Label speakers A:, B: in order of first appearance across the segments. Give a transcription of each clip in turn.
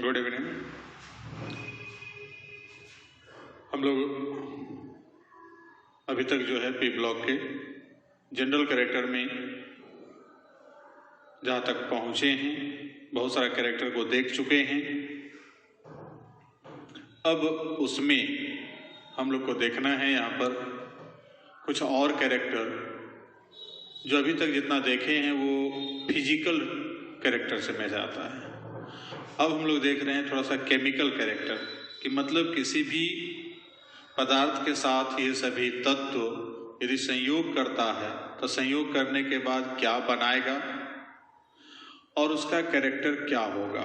A: Good evening. हम लोग अभी तक जो है पी ब्लॉक के जनरल कैरेक्टर में जहाँ तक पहुँचे हैं, बहुत सारा कैरेक्टर को देख चुके हैं। अब उसमें हम लोग को देखना है यहाँ पर कुछ और कैरेक्टर जो अभी तक जितना देखे हैं वो फिजिकल कैरेक्टर से मैच आता है। अब हम लोग देख रहे हैं थोड़ा सा केमिकल कैरेक्टर कि मतलब किसी भी पदार्थ के साथ ये सभी तत्व यदि संयोग करता है तो संयोग करने के बाद क्या बनाएगा और उसका कैरेक्टर क्या होगा,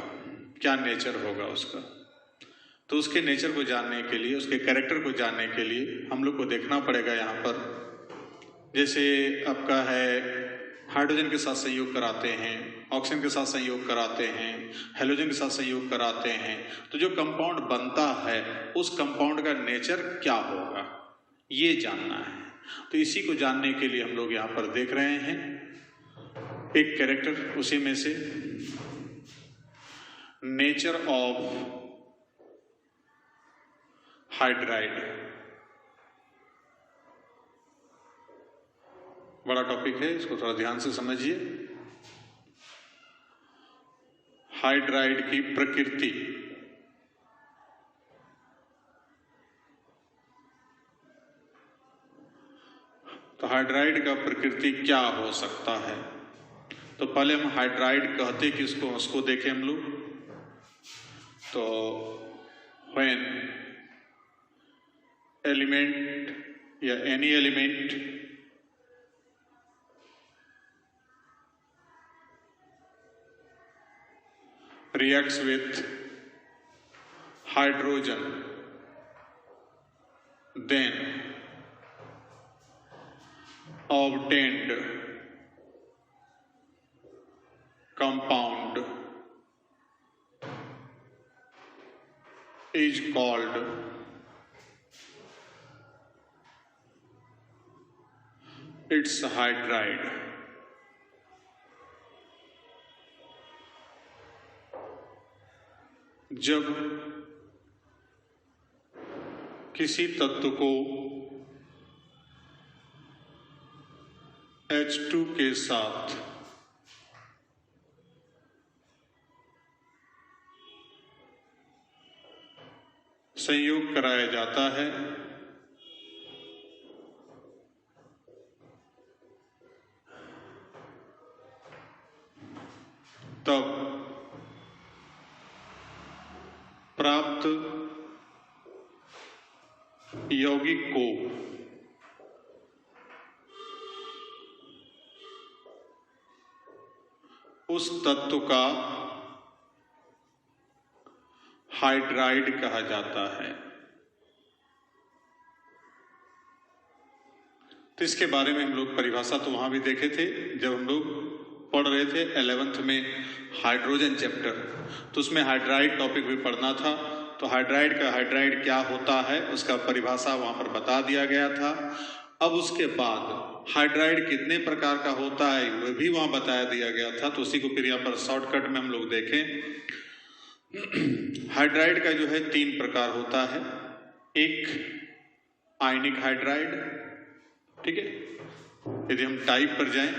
A: क्या नेचर होगा उसका। तो उसके नेचर को जानने के लिए, उसके कैरेक्टर को जानने के लिए हम लोग को देखना पड़ेगा यहाँ पर, जैसे आपका है हाइड्रोजन के साथ संयोग कराते हैं, ऑक्सीजन के साथ संयोग कराते हैं, हेलोजन के साथ संयोग कराते हैं, तो जो कंपाउंड बनता है उस कंपाउंड का नेचर क्या होगा ये जानना है। तो इसी को जानने के लिए हम लोग यहाँ पर देख रहे हैं एक कैरेक्टर, उसी में से नेचर ऑफ हाइड्राइड। बड़ा टॉपिक है, इसको थोड़ा ध्यान से समझिए। हाइड्राइड की प्रकृति। तो हाइड्राइड का प्रकृति क्या हो सकता है। तो पहले हम हाइड्राइड कहते किसको, उसको देखें हम लोग। तो व्हेन एलिमेंट या any element reacts with hydrogen, then obtained compound is called its hydride। जब किसी तत्व को H2 के साथ संयोग कराया जाता है तब प्राप्त यौगिक को उस तत्व का हाइड्राइड कहा जाता है। तो इसके बारे में हम लोग परिभाषा तो वहां भी देखे थे जब हम लोग पढ़ रहे थे 11th में हाइड्रोजन चैप्टर, तो उसमें हाइड्राइड टॉपिक भी पढ़ना था। तो हाइड्राइड का हाइड्राइड क्या होता है उसका परिभाषा वहां पर बता दिया गया था। अब उसके बाद हाइड्राइड कितने प्रकार का होता है वह भी वहां बताया दिया गया था। तो उसी को फिर यहाँ पर शॉर्टकट में हम लोग देखें। हाइड्राइड का जो है 3 प्रकार होता है। एक आयनिक हाइड्राइड, ठीक है। यदि हम टाइप पर जाएं,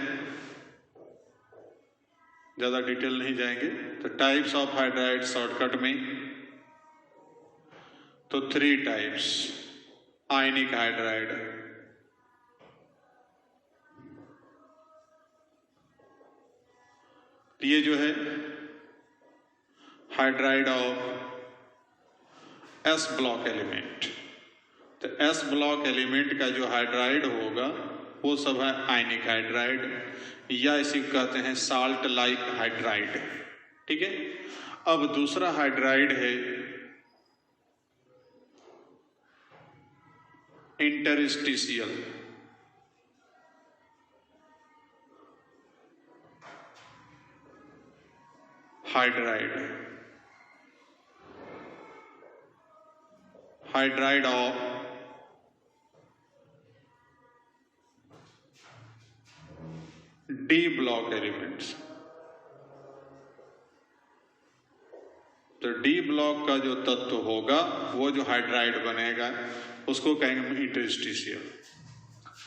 A: ज्यादा डिटेल नहीं जाएंगे, तो टाइप्स ऑफ हाइड्राइड शॉर्टकट में तो 3 टाइप्स आयनिक हाइड्राइड। ये जो है hydride of S block element. तो एस ब्लॉक एलिमेंट का जो हाइड्राइड होगा वो सब है आयनिक हाइड्राइड, या इसी को कहते हैं साल्ट लाइक हाइड्राइड, ठीक है। अब दूसरा हाइड्राइड है interstitial. Hydride, hydride of D block elements. तो डी ब्लॉक का जो तत्व होगा वो जो हाइड्राइड बनेगा उसको कहेंगे हम इंटरस्टिशियल।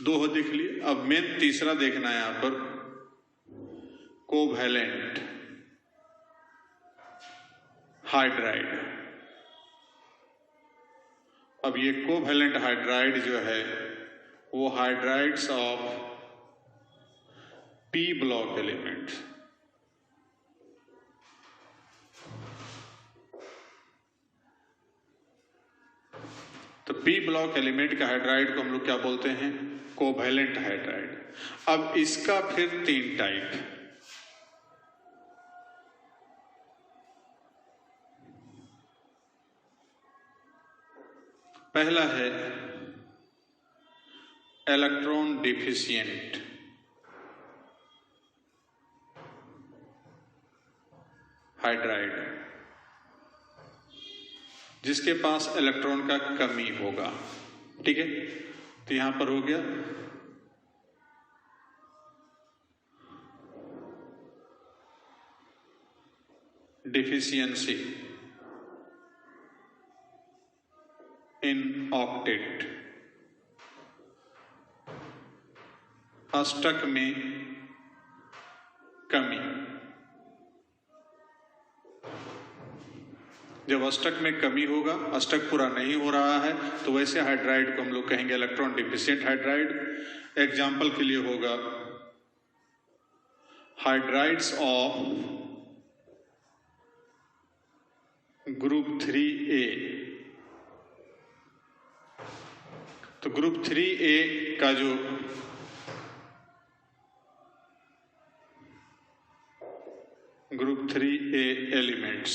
A: दो हो देख लिए। अब मेन तीसरा देखना है यहां पर, कोवैलेंट हाइड्राइड। अब ये कोवैलेंट हाइड्राइड जो है वो hydrides of P block element. तो पी ब्लॉक एलिमेंट का हाइड्राइड को हम लोग क्या बोलते हैं? Covalent hydride. अब इसका फिर 3 टाइप। पहला है इलेक्ट्रॉन डिफिशिएंट हाइड्राइड, जिसके पास इलेक्ट्रॉन का कमी होगा। ठीक है, तो यहां पर हो गया डिफिशियंसी इन ऑक्टेट, अष्टक में कमी। जब अष्टक में कमी होगा, अष्टक पूरा नहीं हो रहा है, तो वैसे हाइड्राइड को हम लोग कहेंगे इलेक्ट्रॉन डिफिशिएंट हाइड्राइड। एग्जाम्पल के लिए होगा हाइड्राइड्स ऑफ ग्रुप 3A। तो ग्रुप 3A का जो ग्रुप 3A एलिमेंट्स,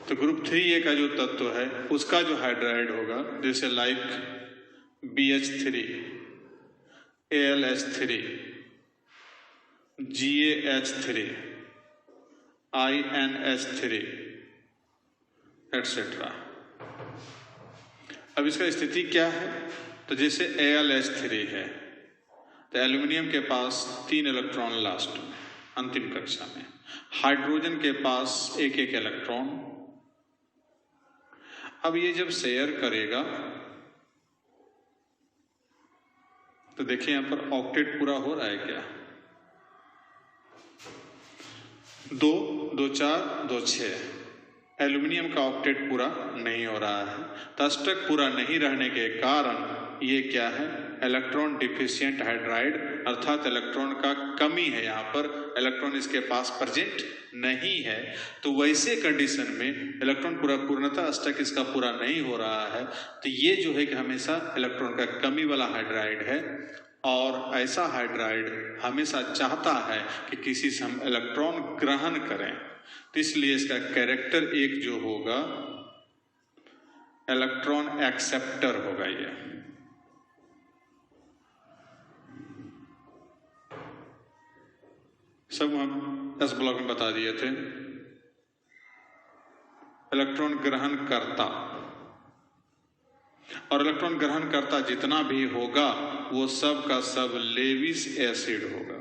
A: तो ग्रुप 3A का जो तत्व है उसका जो हाइड्राइड होगा, जैसे like BH3, ALH3, GaH3, INH3 etcetera. अब इसका स्थिति क्या है? तो जैसे ALH3 है, तो एल्यूमिनियम के पास 3 इलेक्ट्रॉन लास्ट में, अंतिम कक्षा में। हाइड्रोजन के पास 1-1 इलेक्ट्रॉन। अब ये जब शेयर करेगा तो देखिए यहां पर ऑक्टेट पूरा हो रहा है क्या? 2, 2, 4, 2, 6। एल्यूमिनियम का ऑक्टेट पूरा नहीं हो रहा है। तो अष्टक पूरा नहीं रहने के कारण ये क्या है? इलेक्ट्रॉन डिफिशिएंट हाइड्राइड, अर्थात इलेक्ट्रॉन का कमी है। यहाँ पर इलेक्ट्रॉन इसके पास प्रेजेंट नहीं है। तो वैसे कंडीशन में इलेक्ट्रॉन पूर्णतः अष्टक इसका पूरा नहीं हो रहा है, तो ये जो है कि हमेशा इलेक्ट्रॉन का कमी वाला हाइड्राइड है। और ऐसा हाइड्राइड हमेशा चाहता है कि किसी से हम इलेक्ट्रॉन ग्रहण करें, तो इसलिए इसका कैरेक्टर एक जो होगा इलेक्ट्रॉन एक्सेप्टर होगा। ये सब हम इस ब्लॉक में बता दिए थे। इलेक्ट्रॉन ग्रहण करता, और इलेक्ट्रॉन ग्रहण करता जितना भी होगा वो सब का सब लेविस एसिड होगा।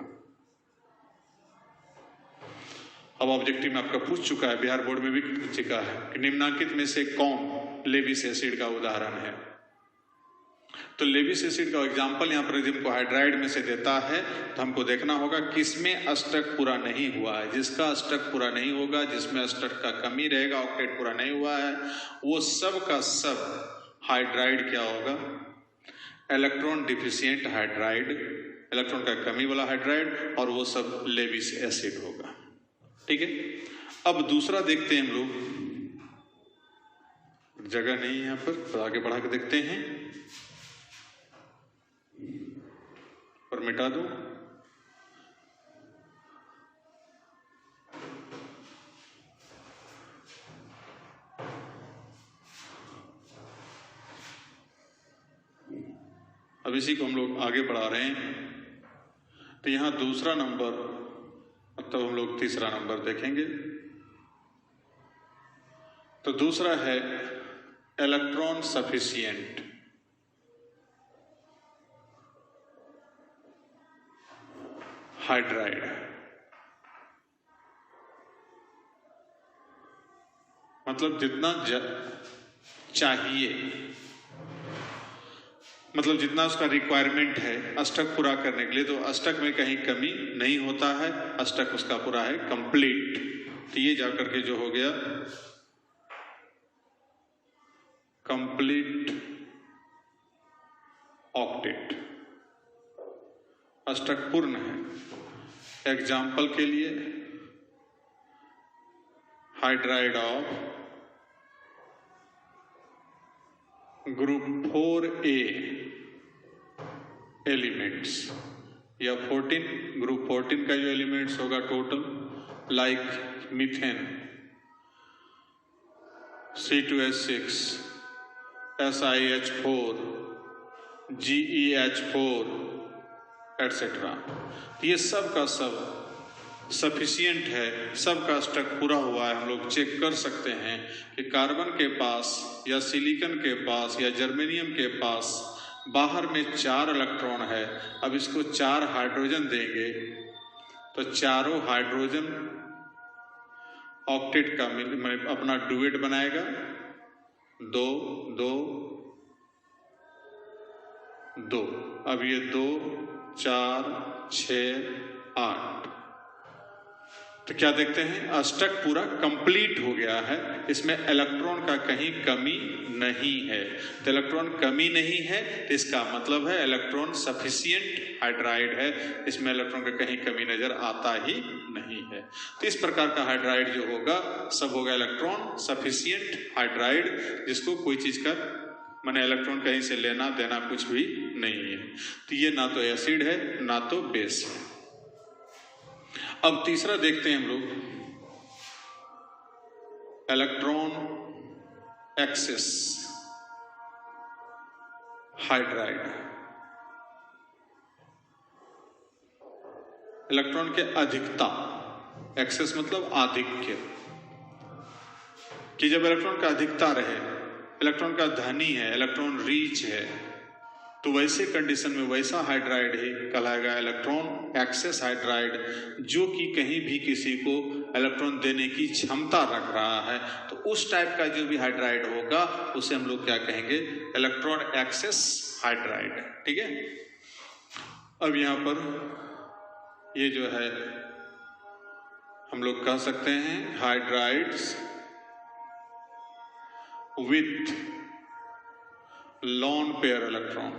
A: अब ऑब्जेक्टिव में आपका पूछ चुका है, बिहार बोर्ड में भी पूछ चुका है कि निम्नलिखित में से कौन लेविस एसिड का उदाहरण है? तो लेविस एसिड का एग्जांपल यहाँ पर यदि हमको हाइड्राइड में से देता है तो हमको देखना होगा किसमें अष्टक पूरा नहीं हुआ है। जिसका अष्टक पूरा नहीं होगा, जिसमें अष्टक का कमी रहेगा, ऑक्टेट पूरा नहीं हुआ है, वो सब का सब हाइड्राइड क्या होगा? इलेक्ट्रॉन डिफिशिएंट हाइड्राइड, इलेक्ट्रॉन का कमी वाला हाइड्राइड, और वो सब लेविस एसिड होगा। ठीक है, अब दूसरा देखते हैं हम लोग। जगह नहीं है यहाँ पर, आगे बढ़ा के देखते हैं और मिटा दो। अब इसी को हम लोग आगे बढ़ा रहे हैं। तो यहां दूसरा नंबर, मतलब हम लोग तीसरा नंबर देखेंगे। तो दूसरा है इलेक्ट्रॉन सफिशिएंट हाइड्राइड। मतलब जितना चाहिए, मतलब जितना उसका रिक्वायरमेंट है अष्टक पूरा करने के लिए, तो अष्टक में कहीं कमी नहीं होता है, अष्टक उसका पूरा है कंप्लीट। तो ये जाकर के जो हो गया कंप्लीट ऑक्टेट, अष्टक पूर्ण है। एग्जाम्पल के लिए hydride of group 4A elements या 14, ग्रुप 14 का जो एलिमेंट्स होगा total, like methane, C2H6, SiH4, GeH4 etcetera, ये सब का सब सफिशिएंट है, सबका स्टक पूरा हुआ है। हम लोग चेक कर सकते हैं कि कार्बन के पास या सिलिकॉन के पास या जर्मेनियम के पास बाहर में 4 इलेक्ट्रॉन है। अब इसको 4 हाइड्रोजन देंगे तो चारों हाइड्रोजन ऑक्टेट का अपना डुएट बनाएगा, 2 2 2। अब ये 2 4 6 8, तो क्या देखते हैं अष्टक पूरा कंप्लीट हो गया है, इसमें इलेक्ट्रॉन का कहीं कमी नहीं है। तो इलेक्ट्रॉन कमी नहीं है तो इसका मतलब है इलेक्ट्रॉन सफिशिएंट हाइड्राइड है, इसमें इलेक्ट्रॉन का कहीं कमी नजर आता ही नहीं है। तो इस प्रकार का हाइड्राइड जो होगा सब होगा इलेक्ट्रॉन सफिशिएंट हाइड्राइड, जिसको कोई चीज का माने इलेक्ट्रॉन कहीं से लेना देना कुछ भी नहीं है। तो ये ना तो एसिड है ना तो बेस है। अब तीसरा देखते हैं हम लोग, इलेक्ट्रॉन एक्सेस हाइड्राइड। इलेक्ट्रॉन के अधिकता, एक्सेस मतलब आधिक्य, कि जब इलेक्ट्रॉन का अधिकता रहे, इलेक्ट्रॉन का धनी है, इलेक्ट्रॉन रीच है, तो वैसे कंडीशन में वैसा हाइड्राइड ही कहलाएगा इलेक्ट्रॉन एक्सेस हाइड्राइड, जो कि कहीं भी किसी को इलेक्ट्रॉन देने की क्षमता रख रहा है। तो उस टाइप का जो भी हाइड्राइड होगा उसे हम लोग क्या कहेंगे, इलेक्ट्रॉन एक्सेस हाइड्राइड। ठीक है। अब यहां पर ये जो है हम लोग कह सकते हैं hydrides with lawn pair electron.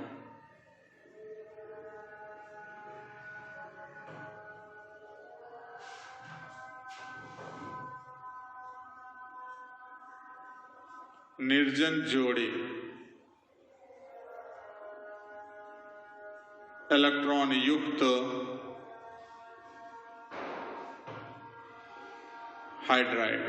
A: निर्जन जोड़ी इलेक्ट्रॉन युक्त हाइड्राइड,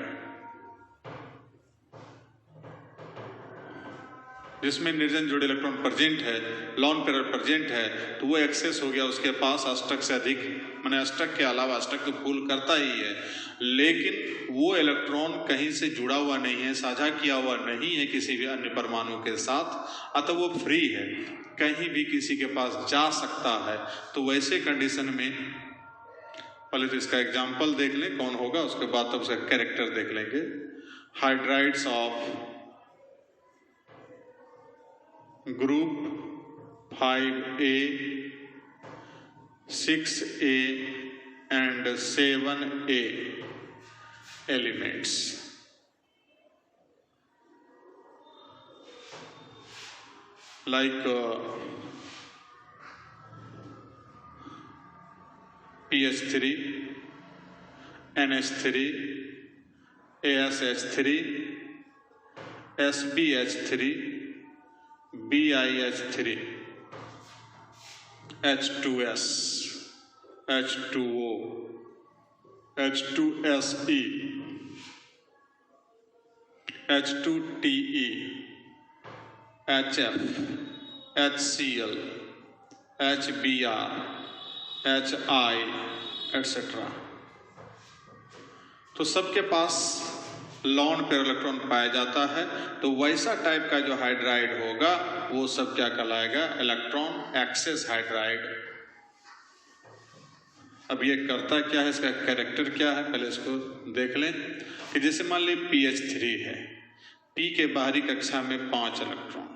A: जिसमें निर्जन जोड़ी इलेक्ट्रॉन प्रेजेंट है, लॉन पेयर प्रेजेंट है, तो वो एक्सेस हो गया, उसके पास अष्टक से अधिक, माने अष्टक के अलावा, अष्टक तो फूल करता ही है, लेकिन वो इलेक्ट्रॉन कहीं से जुड़ा हुआ नहीं है, साझा किया हुआ नहीं है किसी भी अन्य परमाणु के साथ, अतः वो फ्री है, कहीं भी किसी के पास जा सकता है। तो वैसे कंडीशन में पहले तो इसका एग्जाम्पल देख लें कौन होगा, उसके बाद तब उसका कैरेक्टर देख लेंगे। Hydrides of group 5A, 6A and 7A elements, like PH3, NH3, ASH3, SBH3, BiH3, H2S, H2O, H2SE, H2TE, HF, HCl, HBr, HI, etc. तो सबके पास लॉन पेयर इलेक्ट्रॉन पाया जाता है। तो वैसा टाइप का जो हाइड्राइड होगा वो सब क्या कहलाएगा, इलेक्ट्रॉन एक्सेस हाइड्राइड। अब ये करता क्या है, इसका कैरेक्टर क्या है, पहले इसको देख लें कि जैसे मान ली pH3 है, P के बाहरी कक्षा में 5 इलेक्ट्रॉन,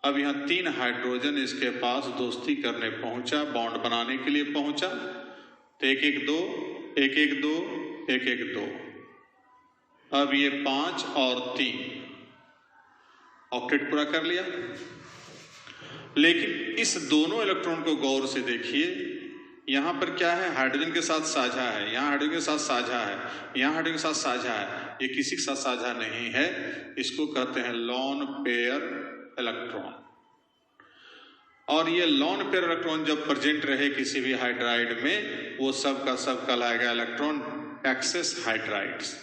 A: अब यहाँ 3 हाइड्रोजन इसके पास दोस्ती करने पहुंचा, बॉन्ड बनाने के लिए पहुंचा, तो 1-1-2 1-1-2 1-1-2, अब ये 5 और 3 ऑक्टेट पूरा कर लिया। लेकिन इस दोनों इलेक्ट्रॉन को गौर से देखिए, यहां पर क्या है, हाइड्रोजन के साथ साझा है, यहां हाइड्रोजन के साथ साझा है, यहां हाइड्रोजन के साथ साझा है, ये किसी के साथ साझा नहीं है, इसको कहते हैं लॉन पेयर इलेक्ट्रॉन। और ये लॉन पेयर इलेक्ट्रॉन जब प्रेजेंट रहे किसी भी हाइड्राइड में, वो सब का सब कहलाएगा इलेक्ट्रॉन एक्सेस हाइड्राइड्स।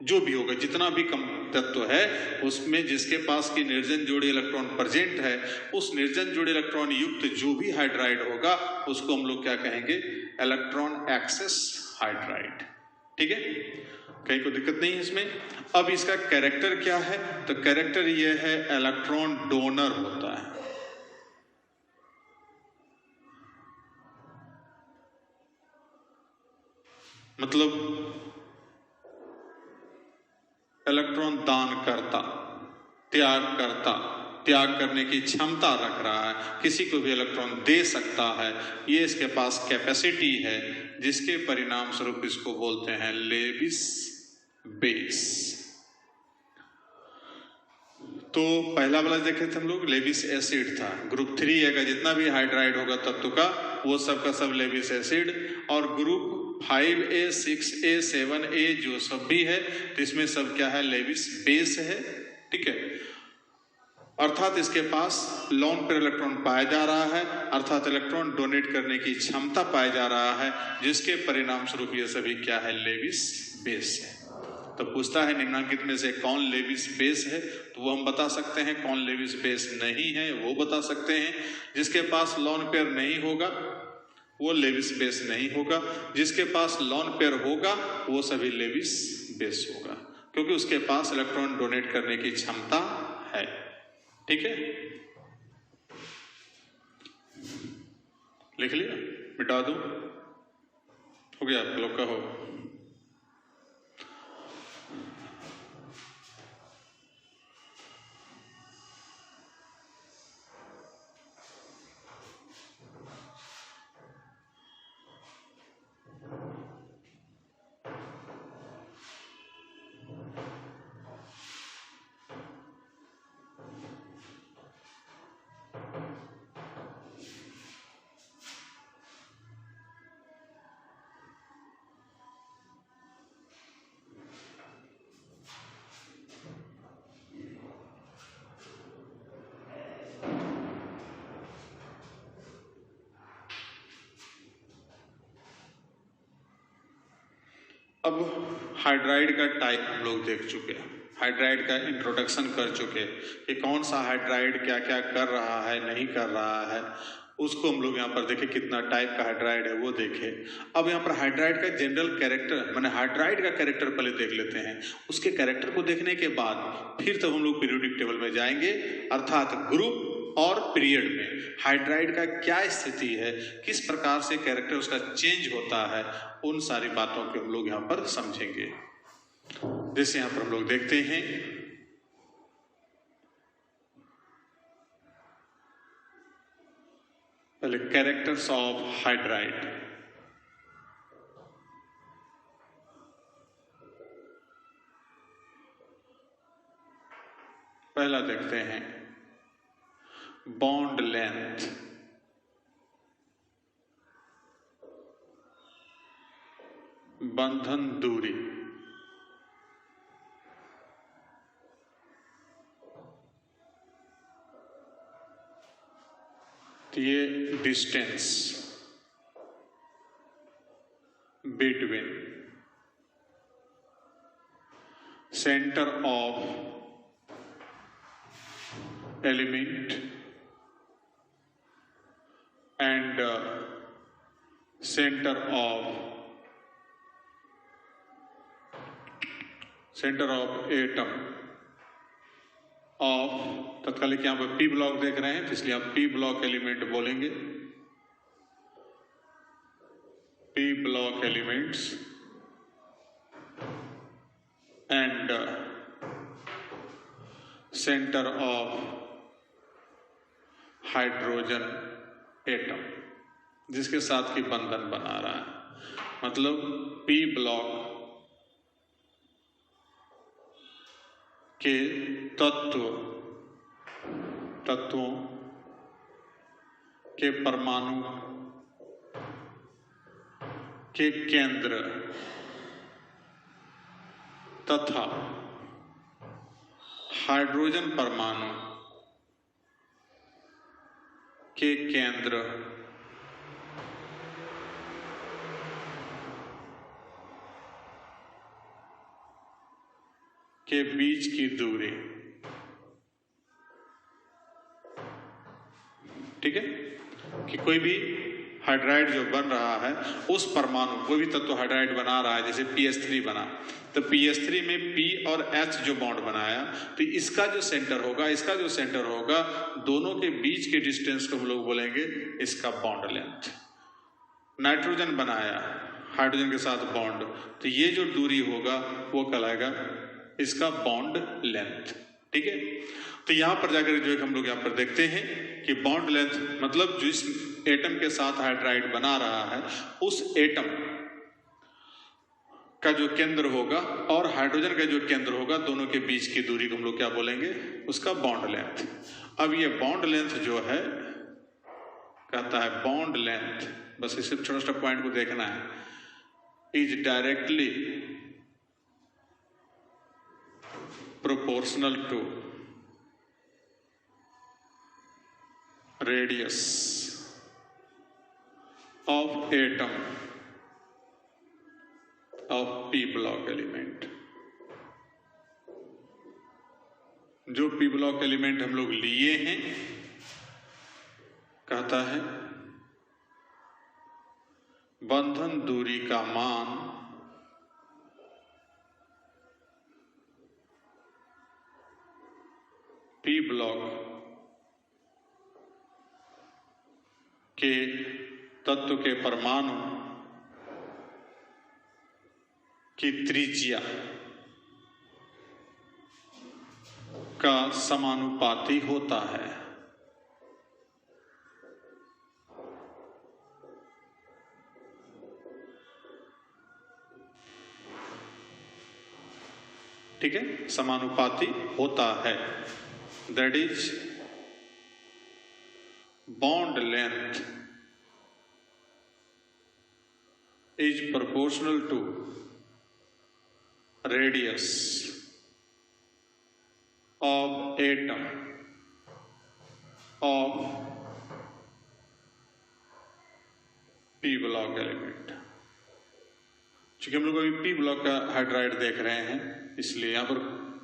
A: जो भी होगा, जितना भी कम तत्व है उसमें जिसके पास की निर्जन जोड़ी इलेक्ट्रॉन प्रेजेंट है, उस निर्जन जोड़ी इलेक्ट्रॉन युक्त जो भी हाइड्राइड होगा उसको हम लोग क्या कहेंगे, इलेक्ट्रॉन एक्सेस हाइड्राइड। ठीक है, कहीं कोई दिक्कत नहीं है इसमें। अब इसका कैरेक्टर क्या है, तो कैरेक्टर ये है इलेक्ट्रॉन डोनर होता है। मतलब इलेक्ट्रॉन दान करता, त्याग करता, त्याग करने की क्षमता रख रहा है, किसी को भी इलेक्ट्रॉन दे सकता है, ये इसके पास कैपेसिटी है, जिसके परिणाम स्वरूप इसको बोलते हैं लेविस बेस। तो पहला वाला देखे थे हम लोग, लेविस एसिड था, ग्रुप 3 का जितना भी हाइड्राइड होगा तत्व का, वो सब का सब लेविस एसिड, और ग्रुप 5A 6A 7A जो सब भी है, तो इसमें सब क्या है, लेविस बेस है। ठीक है, अर्थात इसके पास लॉन पेयर इलेक्ट्रॉन पाया जा रहा है, अर्थात इलेक्ट्रॉन डोनेट करने की क्षमता पाया जा रहा है, जिसके परिणाम स्वरूप ये सभी क्या है, लेविस बेस है। तो पूछता है निम्नलिखित में से कौन लेविस बेस है, तो वो हम बता सकते हैं, कौन लेविस बेस नहीं है वो बता सकते हैं। जिसके पास लॉन पेयर नहीं होगा वो लेविस बेस नहीं होगा, जिसके पास लॉन पेयर होगा वो सभी लेविस बेस होगा, क्योंकि उसके पास इलेक्ट्रॉन डोनेट करने की क्षमता है। ठीक है, लिख लिया, मिटा दूं, हो गया आप लोग का हो। अब हाइड्राइड का टाइप हम लोग देख चुके हैं, हाइड्राइड का इंट्रोडक्शन कर चुके कि कौन सा हाइड्राइड क्या क्या कर रहा है नहीं कर रहा है, उसको हम लोग यहाँ पर देखें, कितना टाइप का हाइड्राइड है वो देखें। अब यहाँ पर हाइड्राइड का जनरल कैरेक्टर, मैंने हाइड्राइड का कैरेक्टर पहले देख लेते हैं, उसके कैरेक्टर को देखने के बाद फिर तब हम लोग पीरियोडिक टेबल में जाएंगे, अर्थात ग्रुप और पीरियड में हाइड्राइड का क्या स्थिति है, किस प्रकार से कैरेक्टर उसका चेंज होता है, उन सारी बातों को हम लोग यहाँ पर समझेंगे। जैसे यहाँ पर हम लोग देखते हैं, पहले कैरेक्टर्स ऑफ हाइड्राइड। पहला देखते हैं बॉन्ड लेंथ, बंधन दूरी, ये distance between centre of element and center of atom of, तत्कालिक यहाँ पर पी ब्लॉक देख रहे हैं तो इसलिए आप पी ब्लॉक एलिमेंट बोलेंगे। p block elements and center of hydrogen atom जिसके साथ की बंधन बना रहा है। मतलब p ब्लॉक के तत्वों के परमाणु के केंद्र तथा हाइड्रोजन परमाणु के केंद्र के बीच की दूरी, ठीक है, कि कोई भी हाइड्राइड जो बन रहा है उस परमाणु, कोई भी तत्व हाइड्राइड बना रहा है, जैसे PS3 बना, तो PS3 में P और H जो बॉन्ड बनाया, तो इसका जो सेंटर होगा दोनों के बीच के डिस्टेंस को हम लोग बोलेंगे इसका बॉन्ड लेंथ। नाइट्रोजन बनाया हाइड्रोजन के साथ बॉन्ड, तो ये जो दूरी होगा वो कहलाएगा इसका बॉन्ड लेंथ, ठीक है। तो यहां पर जाकर जो हम लोग यहां पर देखते हैं कि बॉन्ड लेंथ मतलब जिस एटम के साथ हाइड्राइड बना रहा है उस एटम का जो केंद्र होगा और हाइड्रोजन का जो केंद्र होगा दोनों के बीच की दूरी को हम लोग क्या बोलेंगे, उसका बॉन्ड लेंथ। अब ये बॉन्ड लेंथ जो है कहता है बॉन्ड लेंथ, बस इस छोटा छोटा पॉइंट को देखना है, is directly proportional to radius of atom of p block element. जो p ब्लॉक एलिमेंट हम लोग लिए हैं कहता है बंधन दूरी का मान p ब्लॉक के तत्व के परमाणु की त्रिज्या का समानुपाती होता है। ठीक है, समानुपाती होता है। That is bond length is proportional to radius of atom of p block element। चूंकि हम लोग अभी p ब्लॉक का हाइड्राइड देख रहे हैं इसलिए यहाँ पर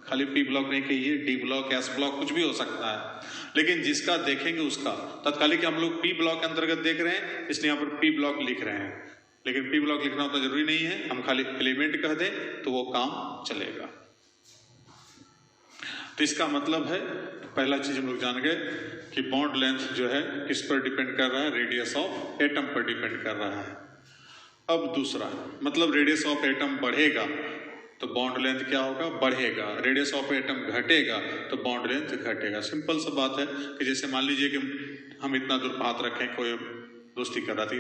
A: खाली p ब्लॉक नहीं कहिए, d ब्लॉक, s ब्लॉक कुछ भी हो सकता है, लेकिन जिसका देखेंगे उसका तत्कालिक हम लोग p ब्लॉक के अंतर्गत देख रहे हैं इसलिए यहाँ पर p ब्लॉक लिख रहे हैं। लेकिन p ब्लॉक लिखना उतना जरूरी नहीं है, हम खाली एलिमेंट कह दें तो वो काम चलेगा। तो इसका मतलब है पहला चीज हम लोग जान गए कि बॉन्ड लेंथ जो है किस पर डिपेंड कर रहा है, रेडियस ऑफ एटम पर डिपेंड कर रहा है। अब दूसरा मतलब रेडियस ऑफ एटम बढ़ेगा तो बॉन्ड लेंथ क्या होगा, बढ़ेगा। रेडियस ऑफ एटम घटेगा तो बॉन्ड लेंथ घटेगा। सिंपल सा बात है कि जैसे मान लीजिए कि हम इतना दूर हाथ रखें, कोई दोस्ती कर रहा थी,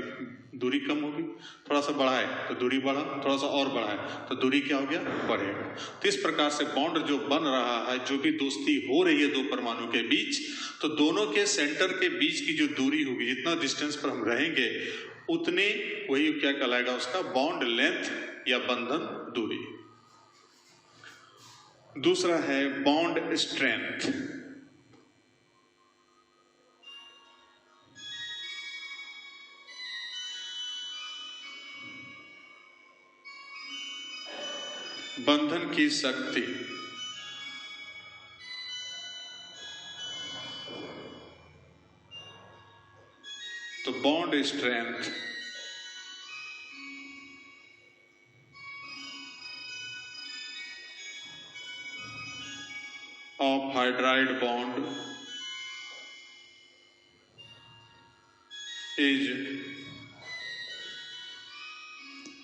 A: दूरी कम होगी, थोड़ा सा बढ़ाए तो दूरी बढ़ा, थोड़ा सा और बढ़ाए तो दूरी क्या हो गया, बढ़ेगा। तो इस प्रकार से बॉन्ड जो बन रहा है, जो भी दोस्ती हो रही है दो परमाणु के बीच, तो दोनों के सेंटर के बीच की जो दूरी होगी, जितना डिस्टेंस पर हम रहेंगे उतने वही क्या कहलाएगा, उसका बॉन्ड लेंथ या बंधन दूरी। दूसरा है बॉन्ड स्ट्रेंथ। बंधन की शक्ति। तो bond strength of hydride bond is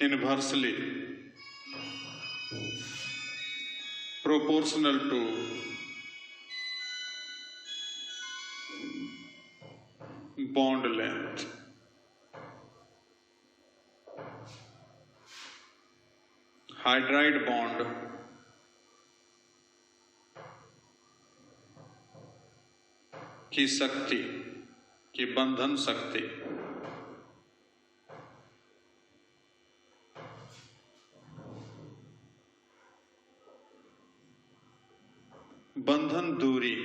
A: inversely proportional to bond length. Hydride bond की शक्ति, की बंधन शक्ति बंधन दूरी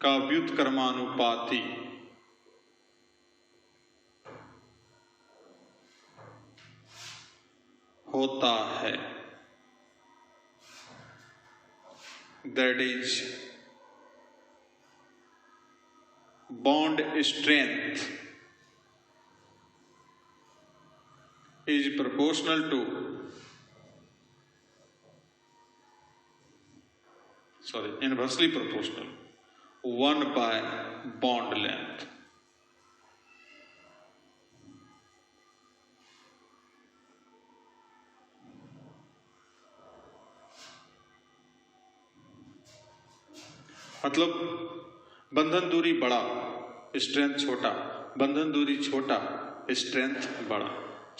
A: का व्युत्क्रमानुपाती होता है। That is, bond strength is proportional to inversely proportional 1 by bond length. मतलब बंधन दूरी बड़ा, स्ट्रेंथ छोटा, बंधन दूरी छोटा, स्ट्रेंथ बड़ा।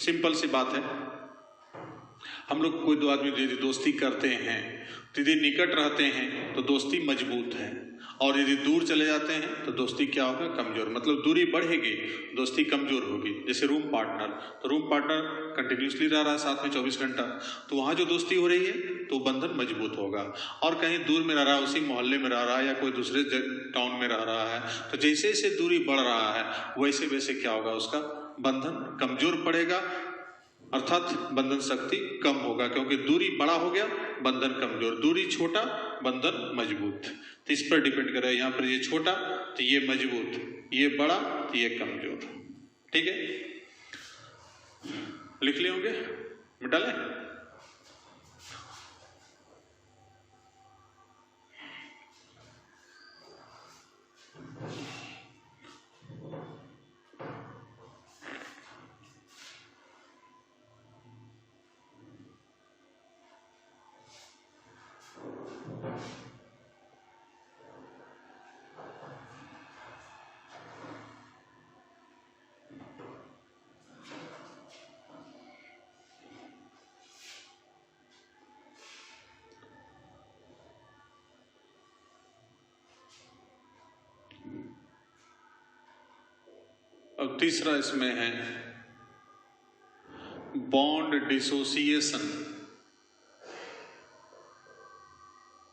A: सिंपल सी बात है। हम लोग कोई दो आदमी यदि दोस्ती करते हैं तो यदि निकट रहते हैं तो दोस्ती मजबूत है, और यदि दूर चले जाते हैं तो दोस्ती क्या होगा? कमजोर। मतलब दूरी बढ़ेगी, दोस्ती कमजोर होगी। जैसे रूम पार्टनर, तो रूम पार्टनर कंटिन्यूसली रह रहा है साथ में 24 घंटा, तो वहाँ जो दोस्ती हो रही है तो बंधन मजबूत होगा। और कहीं दूर में रह रहा है, उसी मोहल्ले में रह रहा है या कोई दूसरे टाउन में रह रहा है, तो जैसे जैसे दूरी बढ़ रहा है वैसे वैसे क्या होगा? उसका बंधन कमजोर पड़ेगा, अर्थात बंधन शक्ति कम होगा, क्योंकि दूरी बड़ा हो गया, बंधन कमजोर। दूरी छोटा, बंधन मजबूत। तो इस पर डिपेंड कर रहा है। यहाँ पर ये छोटा तो ये मजबूत, ये बड़ा तो ये कमजोर। ठीक है, लिख लिए होंगे, मिटा लें। अब तीसरा इसमें है बॉन्ड डिसोसिएशन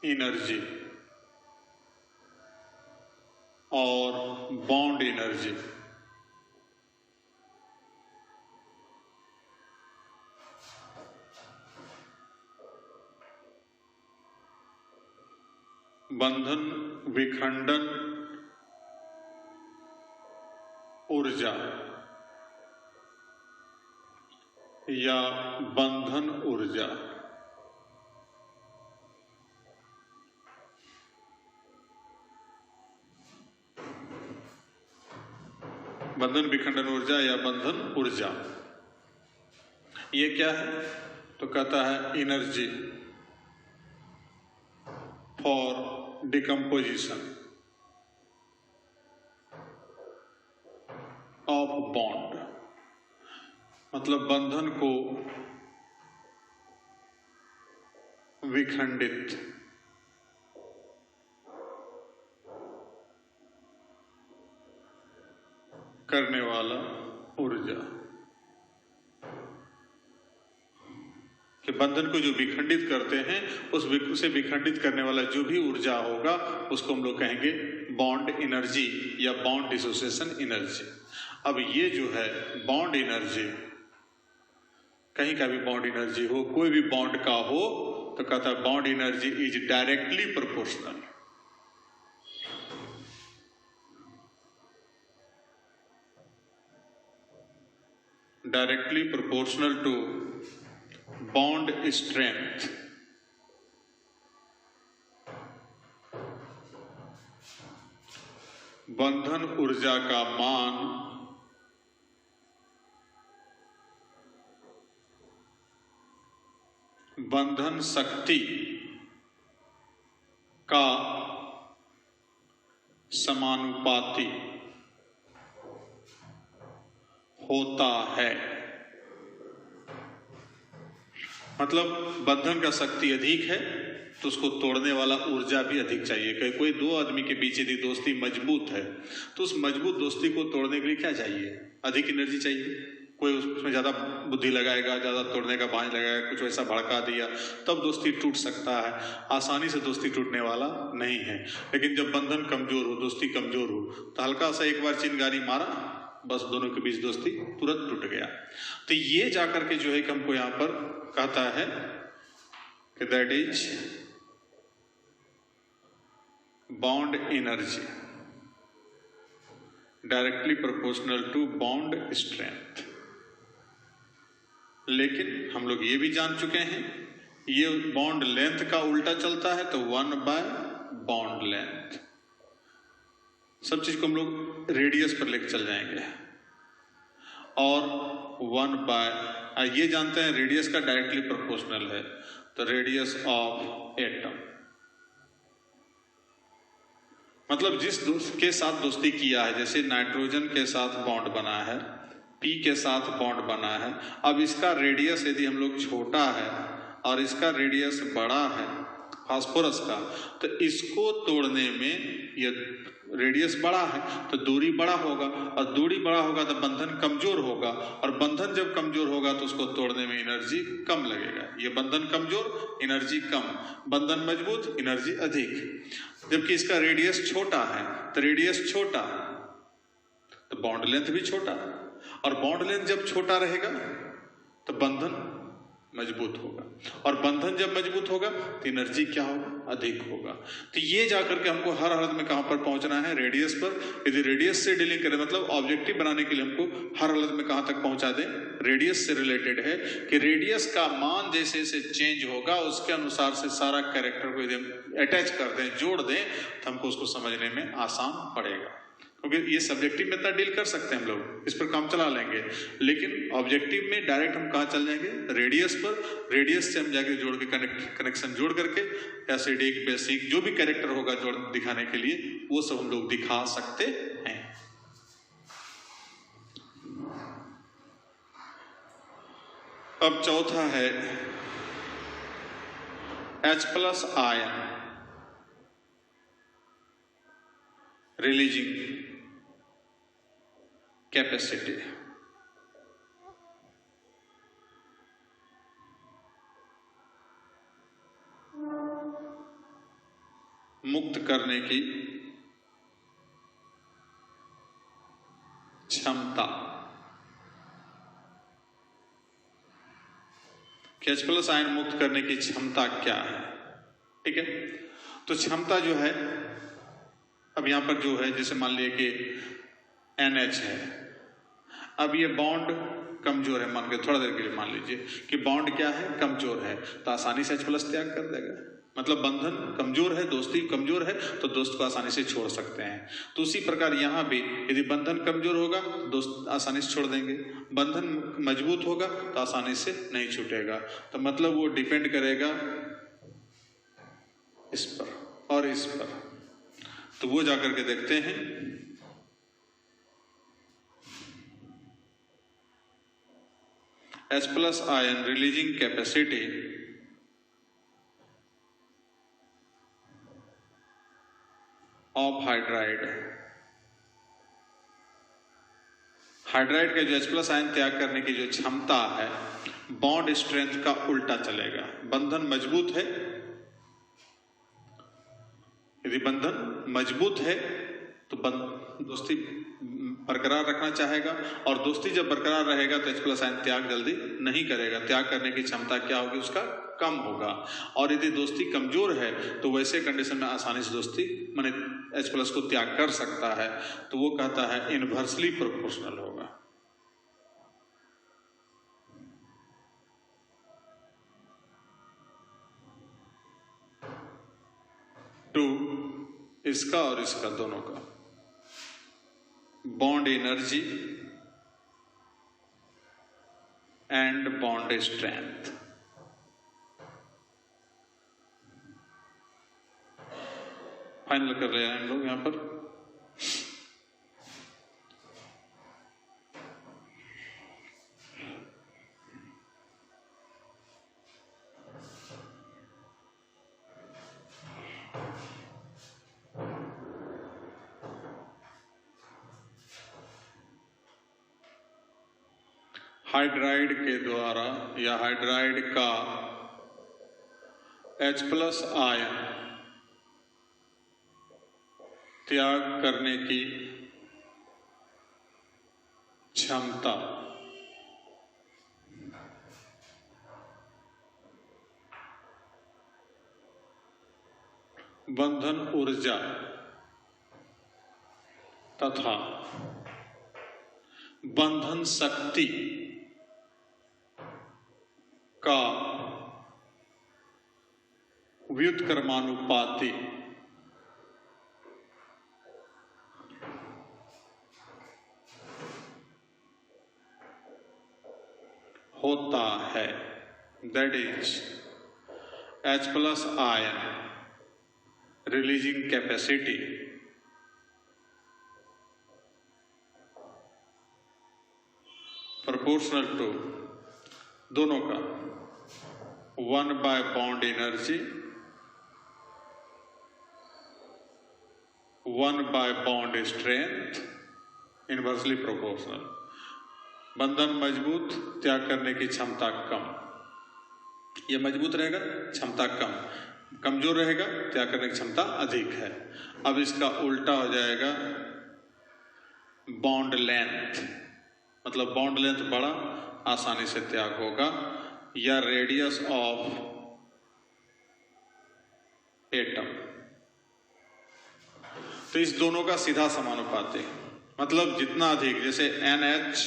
A: एनर्जी और बॉन्ड एनर्जी। बंधन विखंडन ऊर्जा या बंधन ऊर्जा। बंधन विखंडन ऊर्जा या बंधन ऊर्जा, ये क्या है? तो कहता है energy for decomposition of bond. मतलब बंधन को विखंडित करने वाला ऊर्जा, कि बंधन को जो विखंडित करते हैं उसे विखंडित करने वाला जो भी ऊर्जा होगा उसको हम लोग कहेंगे बॉन्ड एनर्जी या बॉन्ड डिसोसिएशन एनर्जी। अब ये जो है बॉन्ड एनर्जी, कहीं का भी बॉन्ड एनर्जी हो, कोई भी बॉन्ड का हो, तो कहता है bond energy is directly proportional, directly proportional to bond strength बंधन ऊर्जा का मान बंधन शक्ति का समानुपाती होता है। मतलब बंधन का शक्ति अधिक है तो उसको तोड़ने वाला ऊर्जा भी अधिक चाहिए। कोई दो आदमी के बीच यदि दोस्ती मजबूत है तो उस मजबूत दोस्ती को तोड़ने के लिए क्या चाहिए? अधिक एनर्जी चाहिए। कोई उसमें ज़्यादा बुद्धि लगाएगा, ज़्यादा तोड़ने का बांझ लगाएगा, कुछ वैसा भड़का दिया, तब दोस्ती टूट सकता है। आसानी से दोस्ती टूटने वाला नहीं है। लेकिन जब बंधन कमजोर हो, दोस्ती कमजोर हो, तो हल्का सा एक बार चिंगारी मारा, बस दोनों के बीच दोस्ती तुरंत टूट गया। तो ये जाकर के जो है कि हमको यहाँ पर कहता है कि that is bond energy directly proportional to bond strength. लेकिन हम लोग ये भी जान चुके हैं ये बॉन्ड लेंथ का उल्टा चलता है, तो 1/, बॉन्ड लेंथ। सब चीज को हम लोग रेडियस पर लेकर चल जाएंगे। और 1/, ये जानते हैं रेडियस का डायरेक्टली प्रोपोर्शनल है, तो रेडियस ऑफ एटम। मतलब जिस दोस्त के साथ दोस्ती किया है, जैसे नाइट्रोजन के साथ बॉन्ड बना है, पी के साथ बॉन्ड बना है, अब इसका रेडियस यदि हम लोग छोटा है और इसका रेडियस बड़ा है फास्फोरस का, तो इसको तोड़ने में ये रेडियस बड़ा है तो दूरी बड़ा होगा, और दूरी बड़ा होगा तो बंधन कमजोर होगा, और बंधन जब कमजोर होगा तो उसको तोड़ने में एनर्जी कम लगेगा। ये बंधन कमजोर, एनर्जी कम, बंधन मजबूत, एनर्जी अधिक। जबकि इसका रेडियस छोटा है तो रेडियस छोटा तो बॉन्ड लेंथ भी छोटा, और बॉन्ड लेंथ जब छोटा रहेगा तो बंधन मजबूत होगा, और बंधन जब मजबूत होगा तो एनर्जी क्या होगा? अधिक होगा। तो ये जाकर के हमको हर हालत में कहां पर पहुंचना है? रेडियस पर। यदि रेडियस से डीलिंग करें, मतलब ऑब्जेक्टिव बनाने के लिए हमको हर हालत में कहां तक पहुंचा दें? रेडियस से रिलेटेड है कि रेडियस का मान जैसे जैसे चेंज होगा उसके अनुसार से सारा कैरेक्टर को यदि हम अटैच कर दें, जोड़ दें, तो हमको उसको समझने में आसान पड़ेगा। क्योंकि ये सब्जेक्टिव में इतना डील कर सकते हैं हम लोग, इस पर काम चला लेंगे, लेकिन ऑब्जेक्टिव में डायरेक्ट हम कहाँ चल जाएंगे? रेडियस पर। रेडियस से हम जाके जोड़ के कनेक्शन जोड़ करके एसिडिक, बेसिक जो भी कैरेक्टर होगा जोड़ दिखाने के लिए, वो सब हम लोग दिखा सकते हैं। अब चौथा है H+ आयन रिलीजिंग कैपेसिटी। मुक्त करने की क्षमता। H+ आयन मुक्त करने की क्षमता क्या है? ठीक है, तो क्षमता जो है, अब यहां पर जो है, जैसे मान लिया कि NH है, अब ये बॉन्ड कमजोर है, मान के थोड़ा देर के लिए मान लीजिए कि बॉन्ड क्या है? कमजोर है, तो आसानी से H+ त्याग कर देगा। मतलब बंधन कमजोर है, दोस्ती कमजोर है, तो दोस्त को आसानी से छोड़ सकते हैं। तो उसी प्रकार यहां भी यदि बंधन कमजोर होगा दोस्त आसानी से छोड़ देंगे, बंधन मजबूत होगा तो आसानी से नहीं छूटेगा। तो मतलब वो डिपेंड करेगा इस पर और इस पर। तो वो जाकर के देखते हैं। H+ ion releasing capacity of hydride. Hydride का जो H+ आयन त्याग करने की जो क्षमता है, बॉन्ड स्ट्रेंथ का उल्टा चलेगा। बंधन मजबूत है, यदि बंधन मजबूत है तो दोस्ती बरकरार रखना चाहेगा, और दोस्ती जब बरकरार रहेगा तो H+ आयन त्याग जल्दी नहीं करेगा, त्याग करने की क्षमता क्या होगी? उसका कम होगा। और यदि दोस्ती कमजोर है तो वैसे कंडीशन में आसानी से दोस्ती माने H+ को त्याग कर सकता है। तो वो कहता है इनवर्सली प्रोपोर्शनल होगा। टू इसका और इसका दोनों का bond energy and bond strength. Final कर रहे हैं हम लोग यहाँ पर। हाइड्राइड के द्वारा या हाइड्राइड का H+ आयन त्याग करने की क्षमता बंधन ऊर्जा तथा बंधन शक्ति का व्युत्क्रमानुपाती होता है। That is H+ ion releasing capacity proportional to दोनों का 1 by bond energy 1 by bond strength inversely proportional. बंधन मजबूत, त्याग करने की क्षमता कम। ये मजबूत रहेगा, क्षमता कम, कमजोर रहेगा, त्याग करने की क्षमता अधिक है। अब इसका उल्टा हो जाएगा बॉन्ड लेंथ, मतलब बॉन्ड लेंथ बड़ा, आसानी से त्याग होगा, या रेडियस ऑफ एटम। तो इस दोनों का सीधा समानुपाती, मतलब जितना अधिक, जैसे NH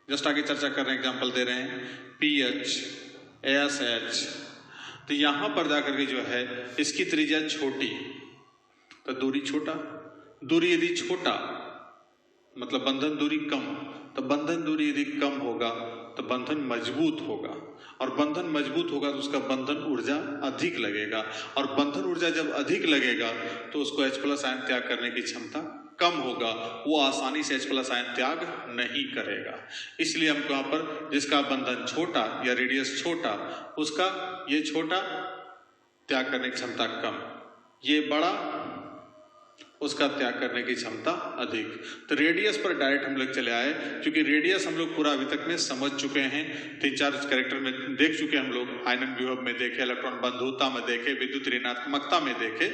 A: जस्ट आगे चर्चा कर रहे हैं, एग्जांपल दे रहे हैं, PH ASH, तो यहां पर जाकर के जो है इसकी त्रिज्या छोटी तो दूरी छोटा, दूरी यदि छोटा मतलब बंधन दूरी कम, तो बंधन दूरी यदि कम होगा तो बंधन मजबूत होगा, और बंधन मजबूत होगा तो उसका बंधन ऊर्जा अधिक लगेगा, और बंधन ऊर्जा जब अधिक लगेगा तो उसको H+ आयन त्याग करने की क्षमता कम होगा, वो आसानी से H+ आयन त्याग नहीं करेगा। इसलिए हमको यहाँ पर जिसका बंधन छोटा या रेडियस छोटा, उसका ये छोटा त्याग करने की क्षमता कम, ये बड़ा उसका त्याग करने की क्षमता अधिक। तो रेडियस पर डायरेक्ट हम लोग चले आए, क्योंकि रेडियस हम लोग पूरा अभी तक में समझ चुके हैं, 3-4 कैरेक्टर में देख चुके हम लोग, आयनन विभव में देखे, इलेक्ट्रॉन बंधुता में देखे, विद्युत ऋणात्मकता में देखे,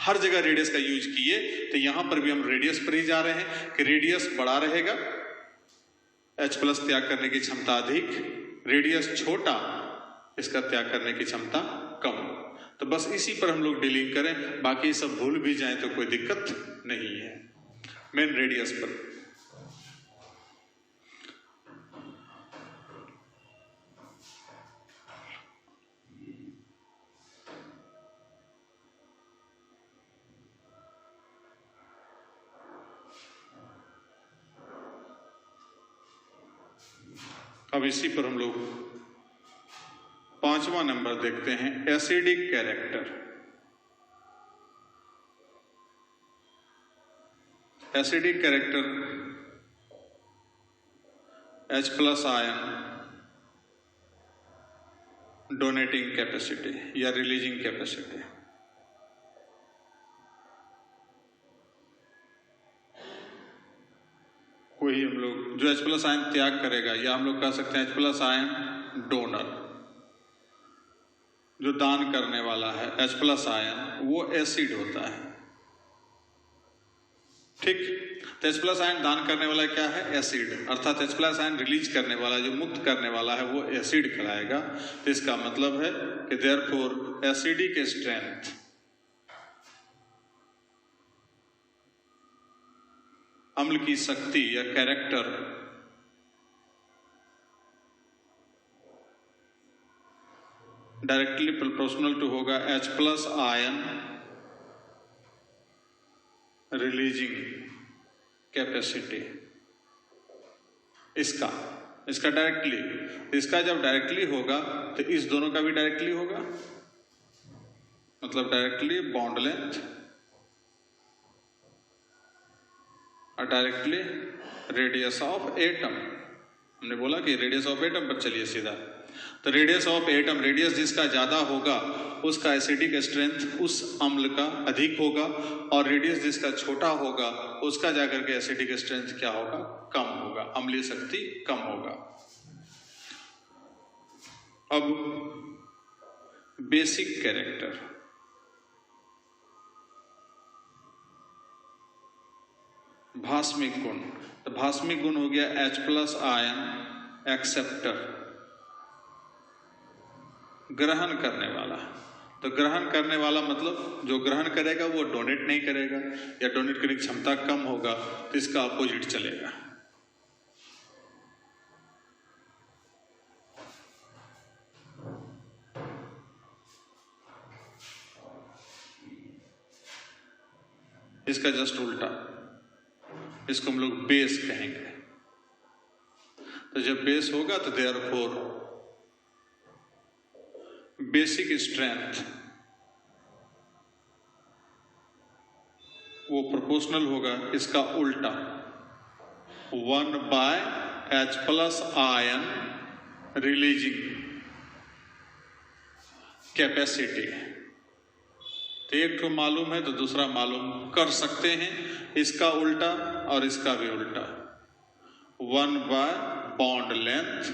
A: हर जगह रेडियस का यूज किए। तो यहां पर भी हम रेडियस पर ही जा रहे हैं कि रेडियस बड़ा रहेगा, H+ त्याग करने की क्षमता अधिक, रेडियस छोटा, इसका त्याग करने की क्षमता कम। तो बस इसी पर हम लोग डीलिंग करें, बाकी सब भूल भी जाएं तो कोई दिक्कत नहीं है। मेन रेडियस पर अब इसी पर हम लोग 5वां नंबर देखते हैं, acidic character. Acidic character H+ ion donating capacity या रिलीजिंग कैपेसिटी। वही हम लोग जो H+ आयन त्याग करेगा, या हम लोग कह सकते हैं H+ आयन डोनर, जो दान करने वाला है H+ आयन, वो एसिड होता है। ठीक, तो H+ आयन दान करने वाला क्या है? एसिड, अर्थात H+ आयन रिलीज करने वाला, जो मुक्त करने वाला है, वो एसिड कहलाएगा। तो इसका मतलब है कि देयरफॉर एसिडिक स्ट्रेंथ अम्ल की शक्ति या कैरेक्टर डायरेक्टली प्रोपोर्शनल टू होगा H+ आयन रिलीजिंग कैपेसिटी। इसका डायरेक्टली, इसका जब डायरेक्टली होगा तो इस दोनों का भी डायरेक्टली होगा, मतलब डायरेक्टली बॉन्ड लेंथ और डायरेक्टली रेडियस ऑफ एटम। हमने बोला कि रेडियस ऑफ एटम पर चलिए सीधा। तो रेडियस ऑफ एटम, रेडियस जिसका ज़्यादा होगा उसका एसिडिक स्ट्रेंथ उस अम्ल का अधिक होगा, और रेडियस जिसका छोटा होगा उसका जाकर के एसिडिक स्ट्रेंथ क्या होगा, कम होगा, अम्लीय शक्ति कम होगा। अब बेसिक कैरेक्टर, भास्मिक गुण। तो भास्मिक गुण हो गया H+ आयन एक्सेप्टर, ग्रहण करने वाला। तो ग्रहण करने वाला मतलब जो ग्रहण करेगा वो डोनेट नहीं करेगा, या डोनेट करने की क्षमता कम होगा, तो इसका अपोजिट चलेगा। इसका जस्ट उल्टा, इसको हम लोग बेस कहेंगे। तो जब बेस होगा तो देयरफॉर बेसिक स्ट्रेंथ वो प्रोपोर्शनल होगा इसका उल्टा, 1/H+ आयन रिलीजिंग कैपेसिटी। तो एक तो मालूम है तो दूसरा मालूम कर सकते हैं, इसका उल्टा और इसका भी उल्टा, 1/बॉन्ड लेंथ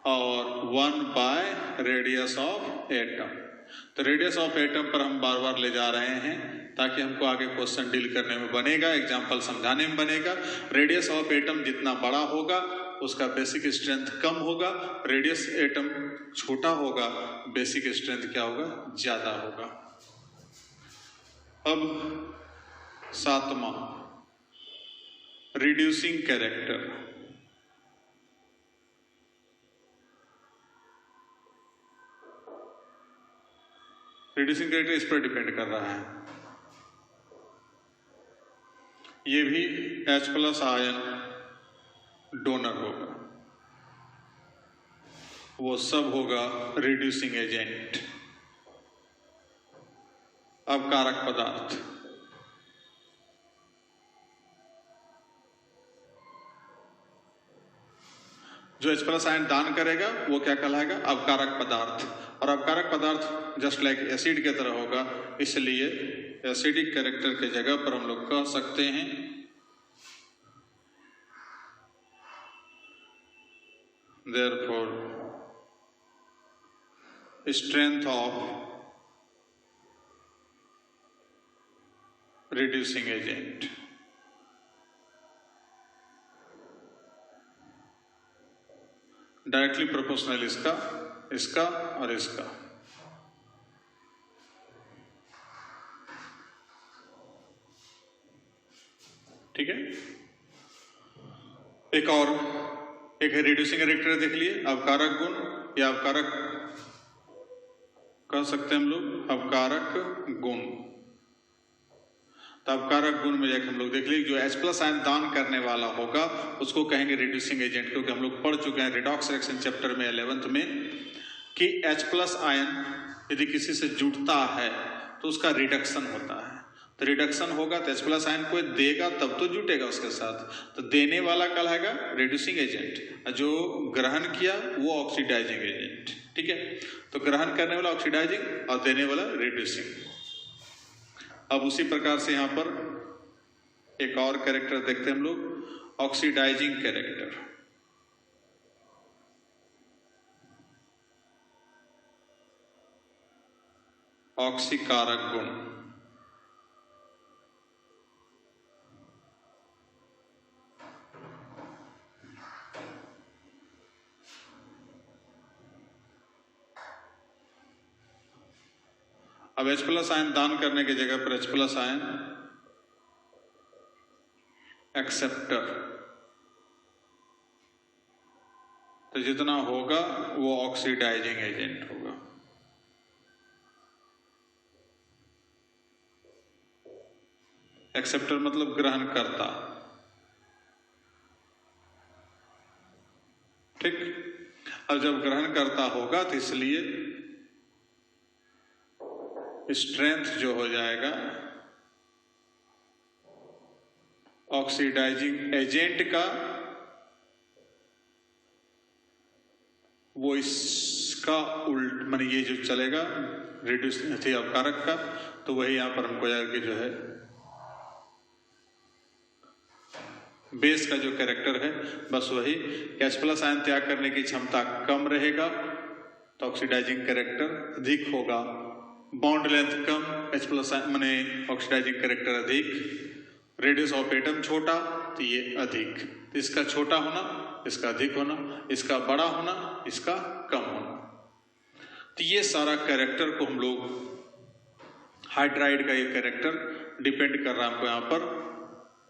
A: और 1/रेडियस ऑफ एटम। तो रेडियस ऑफ एटम पर हम बार बार ले जा रहे हैं ताकि हमको आगे क्वेश्चन डील करने में बनेगा, एग्जाम्पल समझाने में बनेगा। रेडियस ऑफ एटम जितना बड़ा होगा उसका बेसिक स्ट्रेंथ कम होगा, रेडियस एटम छोटा होगा, बेसिक स्ट्रेंथ क्या होगा, ज्यादा होगा। अब 7वां, रिड्यूसिंग कैरेक्टर। रिड्यूसिंग कैरेक्टर इस पर डिपेंड कर रहा है। ये भी H+ आयन डोनर होगा, वो सब होगा रिड्यूसिंग एजेंट। अब कारक पदार्थ, जो H+ आयन दान करेगा वो क्या कहलाएगा, अवकारक पदार्थ। और अवकारक पदार्थ जस्ट लाइक एसिड के तरह होगा, इसलिए एसिडिक कैरेक्टर के जगह पर हम लोग कह सकते हैं therefore strength of reducing agent। Directly proportional इसका, इसका और इसका। ठीक है। एक है रिड्यूसिंग कैरेक्टर, देख लिए, अवकारक गुण या अवकारक कह सकते हैं हम लोग, अवकारक गुण। तो अवकारक गुण में जाकर हम लोग देख लिए, जो H+ आयन दान करने वाला होगा उसको कहेंगे रिड्यूसिंग एजेंट, क्योंकि हम लोग पढ़ चुके हैं रिडॉक्स रिएक्शन चैप्टर में 11th में कि H+ आयन यदि किसी से जुड़ता है तो उसका रिडक्शन होता है। तो रिडक्शन होगा तो H+ आयन को देगा तब तो जुटेगा उसके साथ, तो देने वाला कहलाएगा रिड्यूसिंग एजेंट, जो ग्रहण किया वो ऑक्सीडाइजिंग एजेंट। ठीक है। तो ग्रहण करने वाला ऑक्सीडाइजिंग और देने वाला रिड्यूसिंग। अब उसी प्रकार से यहां पर एक और कैरेक्टर देखते हैं हम लोग, ऑक्सीडाइजिंग कैरेक्टर। ऑक्सीकारक गुण। अब H+ आयन दान करने की जगह पर H+ आयन एक्सेप्टर, तो जितना होगा वो ऑक्सीडाइजिंग एजेंट होगा। एक्सेप्टर मतलब ग्रहण करता। ठीक। और जब ग्रहण करता होगा तो इसलिए स्ट्रेंथ जो हो जाएगा ऑक्सीडाइजिंग एजेंट का वो इसका उल्ट माने ये जो चलेगा रिड्यूस कारक का, तो वही यहाँ पर हमको जाकर के जो है बेस का जो कैरेक्टर है बस वही H+ आयन त्याग करने की क्षमता कम रहेगा तो ऑक्सीडाइजिंग कैरेक्टर अधिक होगा। बॉन्ड लेंथ कम, H+ माने ऑक्सीडाइजिंग कैरेक्टर अधिक, रेडियस ऑफ एटम छोटा तो ये अधिक, तो इसका छोटा होना इसका अधिक होना, इसका बड़ा होना इसका कम होना। तो ये सारा कैरेक्टर को हम लोग हाइड्राइड का ये कैरेक्टर डिपेंड कर रहा है हमको यहाँ पर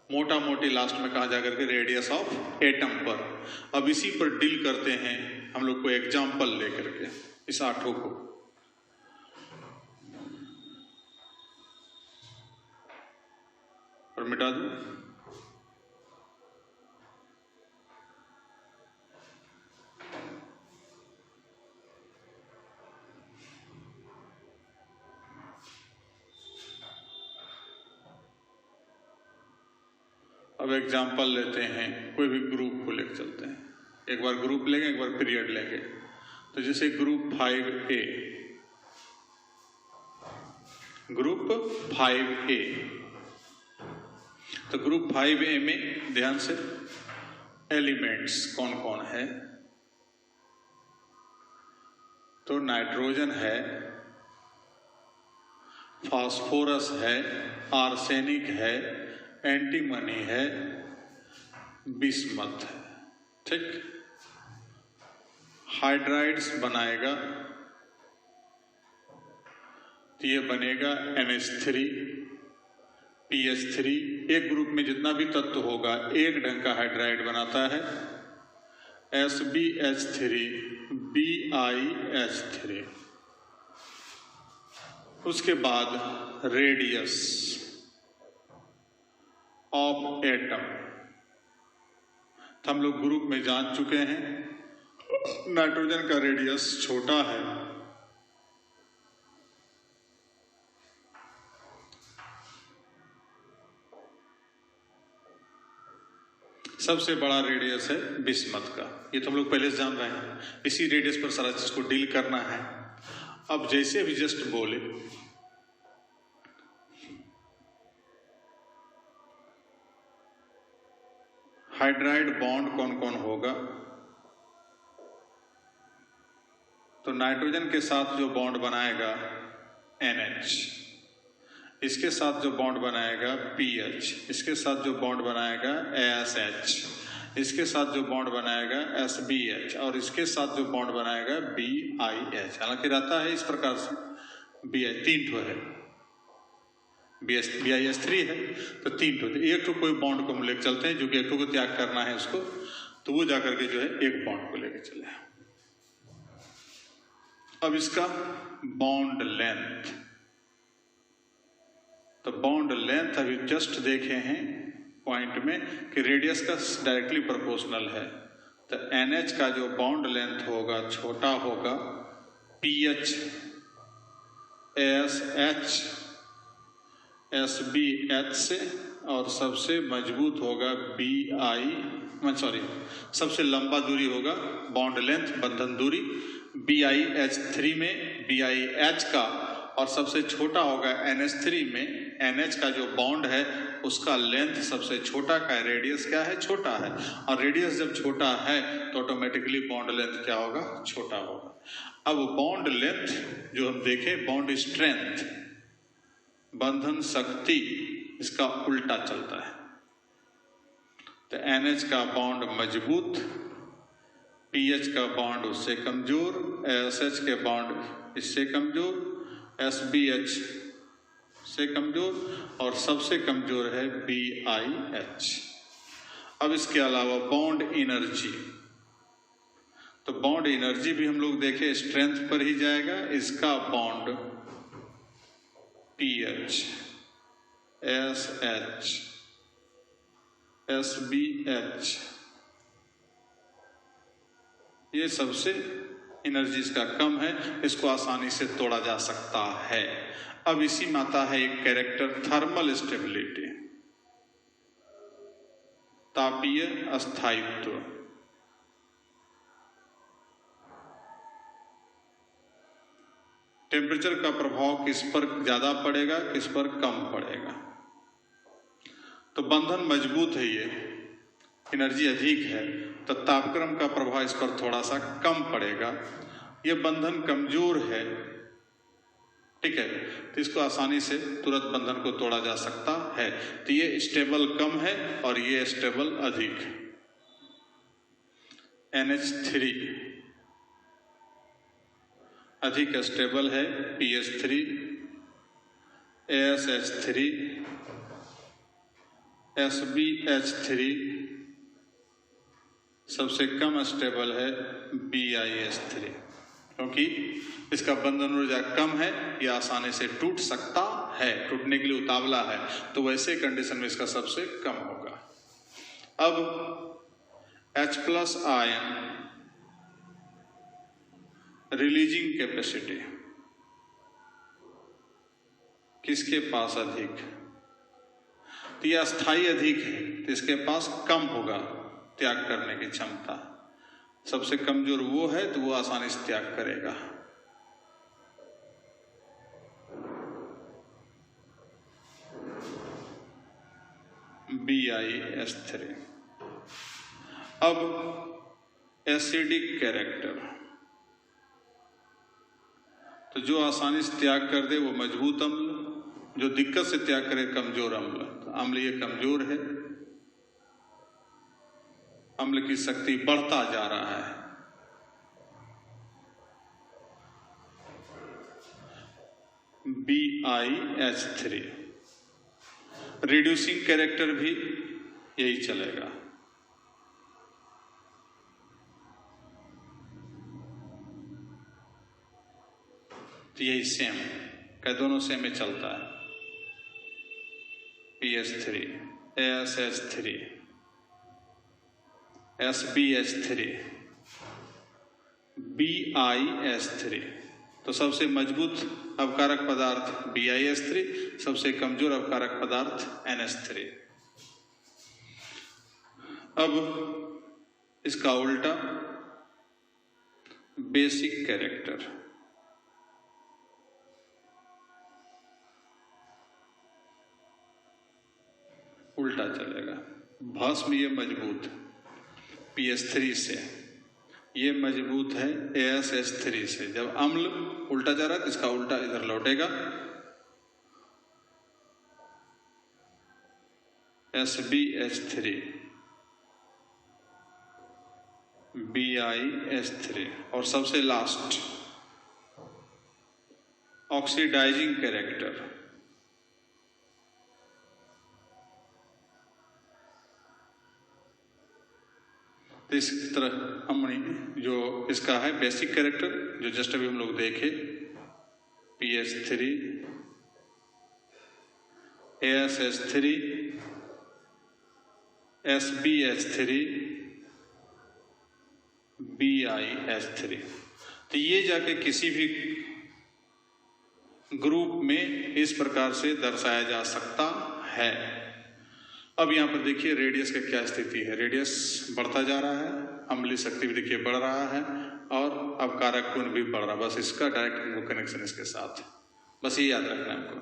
A: मोटा मोटी लास्ट में कहा जाकर के रेडियस ऑफ एटम पर। अब इसी पर डील करते हैं हम लोग को एग्जाम्पल लेकर के इस 8 को। और मिटा दूं। अब एग्जाम्पल लेते हैं, कोई भी ग्रुप को लेकर चलते हैं, एक बार ग्रुप लेंगे एक बार पीरियड लेंगे। तो जैसे ग्रुप 5A, ग्रुप 5A, तो ग्रुप 5A में ध्यान से एलिमेंट्स कौन कौन है, तो नाइट्रोजन है, फास्फोरस है, आर्सेनिक है, एंटीमनी है, बिस्मथ है। ठीक, हाइड्राइड्स बनाएगा तो ये बनेगा NH3 PH3। एक ग्रुप में जितना भी तत्व होगा एक ढंग का हाइड्राइड बनाता है, SbH3 BiH3। उसके बाद रेडियस ऑफ एटम, तो हम लोग ग्रुप में जान चुके हैं नाइट्रोजन का रेडियस छोटा है, सबसे बड़ा रेडियस है बिस्मथ का, ये तो हम लोग पहले से जान रहे हैं। इसी रेडियस पर सारा चीज को डील करना है। अब जैसे भी जस्ट बोले हाइड्राइड बॉन्ड कौन कौन होगा, तो नाइट्रोजन के साथ जो बॉन्ड बनाएगा NH, इसके साथ जो बॉन्ड बनाएगा PH, इसके साथ जो बॉन्ड बनाएगा ASH, इसके साथ जो बॉन्ड बनाएगा SBH और इसके साथ जो बॉन्ड बनाएगा BiH। हालांकि रहता है इस प्रकार से BH 3 ठो है, BiH3 है तो 3 ठो, एक ठो कोई बॉन्ड को हम लेकर चलते हैं जो कि एक ठो को त्याग करना है उसको, तो वो जाकर के जो है एक बॉन्ड को लेकर चले। अब इसका बॉन्ड लेंथ, तो बॉन्ड लेंथ अभी जस्ट देखे हैं पॉइंट में कि रेडियस का डायरेक्टली प्रोपोर्शनल है, तो NH का जो बॉन्ड लेंथ होगा छोटा होगा PH ASH SBH से, और सबसे मजबूत होगा सबसे लंबा दूरी होगा बॉन्ड लेंथ बंधन दूरी BiH3 में BiH का, और सबसे छोटा होगा NH3 में NH का जो बॉन्ड है उसका लेंथ सबसे छोटा का, रेडियस क्या है छोटा है, और रेडियस जब छोटा है तो ऑटोमेटिकली बॉन्ड लेंथ क्या होगा छोटा होगा। अब बॉन्ड लेंथ जो हम देखें, बॉन्ड स्ट्रेंथ बंधन शक्ति इसका उल्टा चलता है, तो NH का बॉन्ड मजबूत, PH का बॉन्ड उससे कमजोर, ASH के बॉन्ड इससे कमजोर, SBH से कमजोर, और सबसे कमजोर है BiH। अब इसके अलावा बॉन्ड एनर्जी, तो बॉन्ड एनर्जी भी हम लोग देखें स्ट्रेंथ पर ही जाएगा। इसका बॉन्ड PH SH SBH ये सबसे एनर्जी इसका कम है, इसको आसानी से तोड़ा जा सकता है। अब इसी में आता है एक कैरेक्टर थर्मल स्टेबिलिटी। तापीय अस्थायित्व। टेम्परेचर का प्रभाव किस पर ज्यादा पड़ेगा, किस पर कम पड़ेगा। तो बंधन मजबूत है, ये एनर्जी अधिक है, तो तापक्रम का प्रभाव इस पर थोड़ा सा कम पड़ेगा। ये बंधन कमजोर है, ठीक है, तो इसको आसानी से तुरंत बंधन को तोड़ा जा सकता है। तो ये स्टेबल कम है और ये स्टेबल अधिक। NH3 अधिक स्टेबल है, PH3, ASH3, SBH3 सबसे कम स्टेबल है BiH3, क्योंकि इसका बंधन ऊर्जा कम है, यह आसानी से टूट सकता है, टूटने के लिए उतावला है, तो वैसे कंडीशन में इसका सबसे कम होगा। अब H+ आयन रिलीजिंग कैपेसिटी किसके पास अधिक, तो यह अस्थाई अधिक है, तो इसके पास कम होगा त्याग करने की क्षमता। सबसे कमजोर वो है, तो वो आसानी से त्याग करेगा। BiH3। अब एसिडिक कैरेक्टर, तो जो आसानी से त्याग कर दे वो मजबूत अम्ल, जो दिक्कत से त्याग करे कमजोर अम्ल। तो अम्ल ये कमजोर है, अम्ल की शक्ति बढ़ता जा रहा है। BiH3 रिड्यूसिंग कैरेक्टर भी यही चलेगा। तो यही सेम क्या, दोनों सेम में चलता है। PH3, ASH3, SBH3, BiH3। तो सबसे मजबूत अवकारक पदार्थ BiH3, सबसे कमजोर अवकारक पदार्थ NH3। अब इसका उल्टा बेसिक कैरेक्टर, उल्टा चलेगा। भस्म ये मजबूत PH3 से, ये मजबूत है ASH3 से। जब अम्ल उल्टा जा रहा है तो इसका उल्टा इधर लौटेगा, SBH3, BiH3। और सबसे लास्ट ऑक्सीडाइजिंग कैरेक्टर, तो इस तरह हमने जो इसका है बेसिक कैरेक्टर, जो जस्ट अभी हम लोग देखे, PH3, ASH3, SBH3, BiH3। तो ये जाके किसी भी ग्रुप में इस प्रकार से दर्शाया जा सकता है। अब यहाँ पर देखिए रेडियस का क्या स्थिति है। रेडियस बढ़ता जा रहा है, अम्लीय शक्ति भी देखिए बढ़ रहा है, और अवकारक गुण भी बढ़ रहा है। बस इसका डायरेक्ट कनेक्शन इसके साथ, बस ये याद रखना है हमको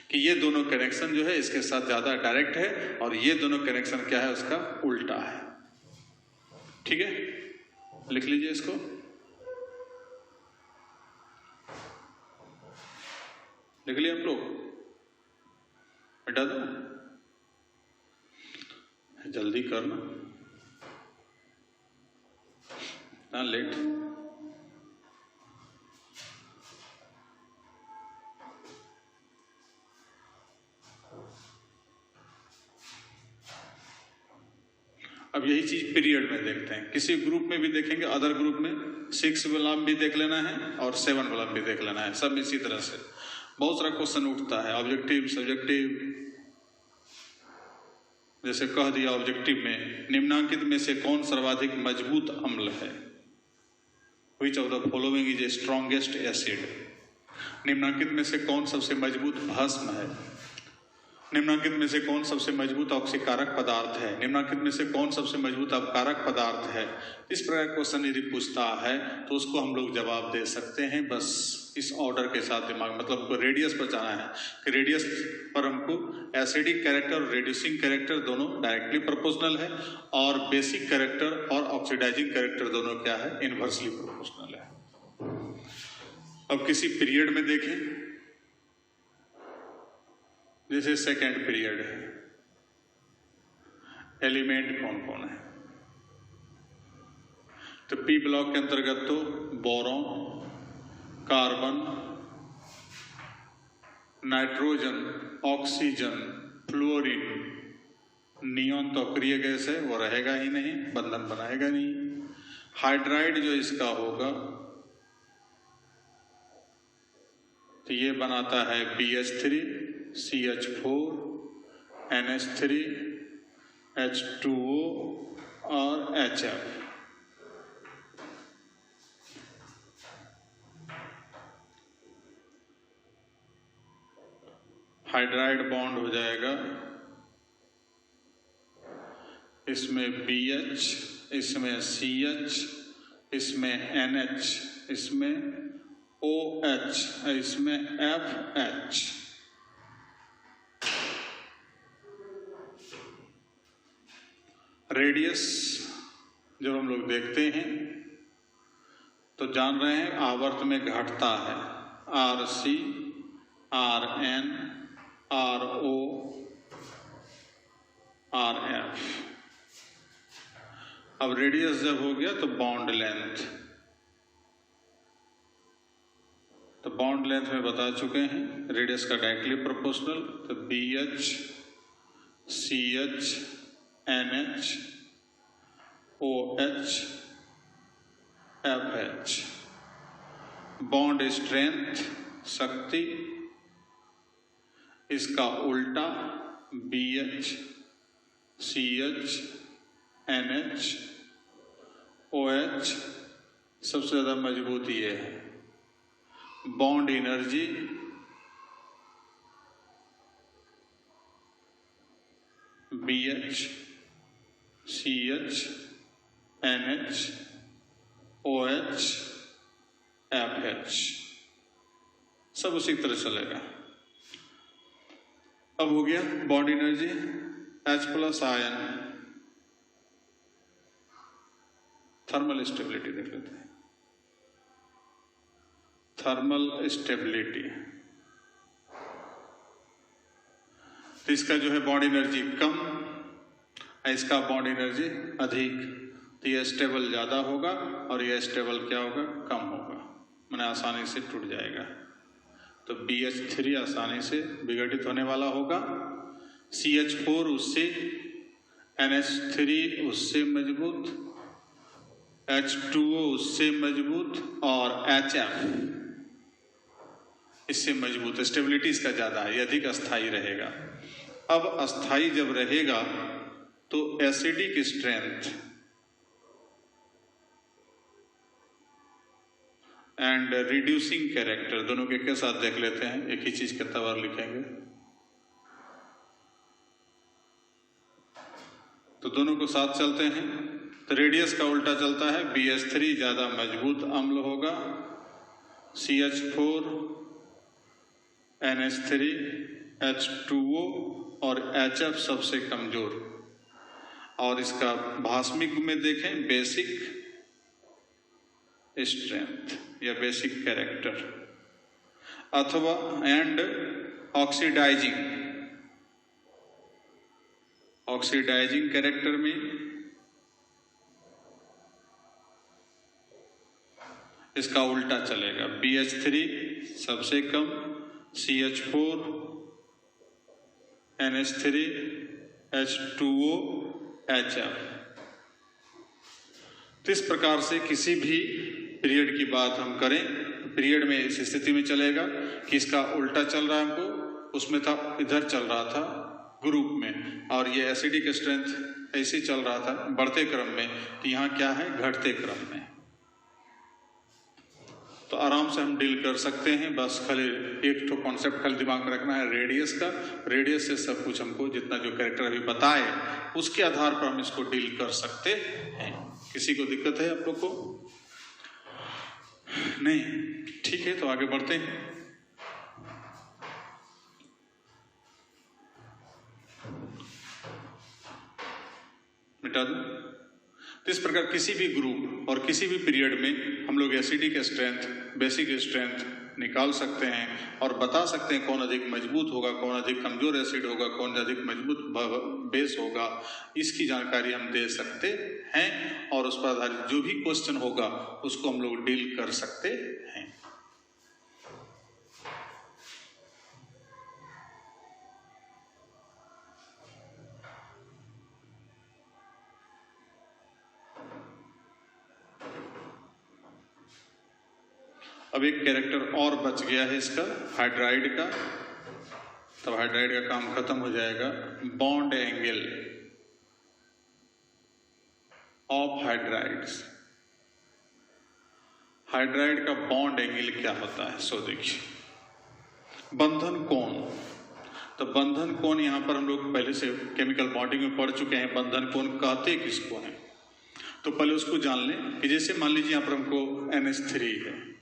A: कि ये दोनों कनेक्शन जो है इसके साथ ज्यादा डायरेक्ट है, और ये दोनों कनेक्शन क्या है, उसका उल्टा है। ठीक है, लिख लीजिए इसको। लिख लिया आप लोग, मिटा दो, जल्दी करना ना, लेट। अब यही चीज पीरियड में देखते हैं, किसी ग्रुप में भी देखेंगे, अदर ग्रुप में 6 वाला भी देख लेना है और 7 वाला भी देख लेना है। सब इसी तरह से बहुत सारा क्वेश्चन उठता है, ऑब्जेक्टिव सब्जेक्टिव। जैसे कह दिया ऑब्जेक्टिव में, निम्नांकित में से कौन सर्वाधिक मजबूत अम्ल है? Which of the following is a strongest acid? निम्नांकित में से कौन सबसे मजबूत भस्म है? निम्नलिखित में से कौन सबसे मजबूत ऑक्सीकारक पदार्थ है? निम्नलिखित में से कौन सबसे मजबूत अपकारक पदार्थ है? इस प्रकार क्वेश्चन यदि पूछता है तो उसको हम लोग जवाब दे सकते हैं बस इस ऑर्डर के साथ दिमाग, मतलब रेडियस पर जाना है कि रेडियस पर हमको एसिडिक कैरेक्टर और रेड्यूसिंग कैरेक्टर दोनों डायरेक्टली प्रोपोर्शनल है और बेसिक कैरेक्टर और ऑक्सीडाइजिंग कैरेक्टर दोनों क्या है? इनवर्सली प्रोपोर्शनल है। अब किसी पीरियड में देखें, जैसे सेकेंड पीरियड है, एलिमेंट कौन कौन है? तो पी ब्लॉक के अंतर्गत तो boron, carbon, nitrogen, oxygen, fluorine, neon तो अक्रिय गैस है, वो रहेगा ही नहीं, बंधन बनाएगा नहीं। हाइड्राइड जो इसका होगा तो ये बनाता है BH3, CH4, NH3, H2O और HF। हाइड्राइड बॉन्ड हो जाएगा इसमें BH, इसमें CH, इसमें NH, इसमें OH, इसमें FH। रेडियस जब हम लोग देखते हैं तो जान रहे हैं आवर्त में घटता है, RC, RN, RO, RF। अब रेडियस जब हो गया तो बॉन्ड लेंथ, तो बॉन्ड लेंथ में बता चुके हैं रेडियस का डायरेक्टली प्रोपोर्शनल, तो BH, CH, NH, OH, FH। Bond strength, शक्ति, इसका उल्टा BH, CH, NH, OH सबसे ज्यादा मजबूत ये है। Bond energy, BH, CH, NH, OH, FH सब उसी तरह चलेगा। अब हो गया bond energy, H+ ion. Thermal stability देख लेते हैं। थर्मल स्टेबिलिटी, तो इसका जो है बॉन्ड एनर्जी कम, इसका बॉन्ड एनर्जी अधिक, तो यह स्टेबल ज्यादा होगा और यह स्टेबल क्या होगा? कम होगा, माने आसानी से टूट जाएगा। तो BH3 आसानी से विघटित होने वाला होगा, CH4 उससे, NH3 उससे मजबूत, H2O उससे मजबूत और HF इससे मजबूत। स्टेबिलिटी इसका ज्यादा है, ये अधिक अस्थायी रहेगा। अब अस्थायी जब रहेगा तो acidic strength and reducing character दोनों के साथ देख लेते हैं, एक ही चीज कितना बार लिखेंगे, तो दोनों को साथ चलते हैं। तो रेडियस का उल्टा चलता है, BH3 ज्यादा मजबूत अम्ल होगा, CH4, NH3, H2O और HF सबसे कमजोर। और इसका भास्मिक में देखें बेसिक स्ट्रेंथ या बेसिक कैरेक्टर, अथवा एंड ऑक्सीडाइजिंग कैरेक्टर में इसका उल्टा चलेगा, BH3 सबसे कम, CH4, NH3, H2O, HF। तो इस प्रकार से किसी भी पीरियड की बात हम करें, पीरियड में इस स्थिति में चलेगा कि इसका उल्टा चल रहा है, हमको उसमें था इधर चल रहा था ग्रुप में, और ये एसिडिक स्ट्रेंथ ऐसे चल रहा था बढ़ते क्रम में, तो यहाँ क्या है? घटते क्रम में। तो तो आराम से हम डील कर सकते हैं। बस खाली एक तो कॉन्सेप्ट खाली दिमाग में रखना है रेडियस का, रेडियस से सब कुछ हमको जितना जो कैरेक्टर अभी बताए उसके आधार पर हम इसको डील कर सकते हैं। किसी को दिक्कत है आप लोग को? नहीं, ठीक है, तो आगे बढ़ते हैं। मिटा दो। तो इस प्रकार किसी भी ग्रुप और किसी भी पीरियड में हम लोग एसिडिक स्ट्रेंथ, बेसिक स्ट्रेंथ निकाल सकते हैं और बता सकते हैं कौन अधिक मजबूत होगा, कौन अधिक कमजोर एसिड होगा, कौन अधिक मजबूत बेस होगा। इसकी जानकारी हम दे सकते हैं और उस पर आधारित जो भी क्वेश्चन होगा उसको हम लोग डील कर सकते हैं। अब एक कैरेक्टर और बच गया है इसका, हाइड्राइड का। तब हाइड्राइड का काम खत्म हो जाएगा। Bond angle of hydrides. Hydride का बॉन्ड एंगल क्या होता है? सो देखिए, बंधन कोण। तो बंधन कोण यहां पर हम लोग पहले से केमिकल बॉन्डिंग में पढ़ चुके हैं। बंधन कोण कहते किसको हैं? तो पहले उसको जान लें कि जैसे मान लीजिए यहां पर हमको NH3 है,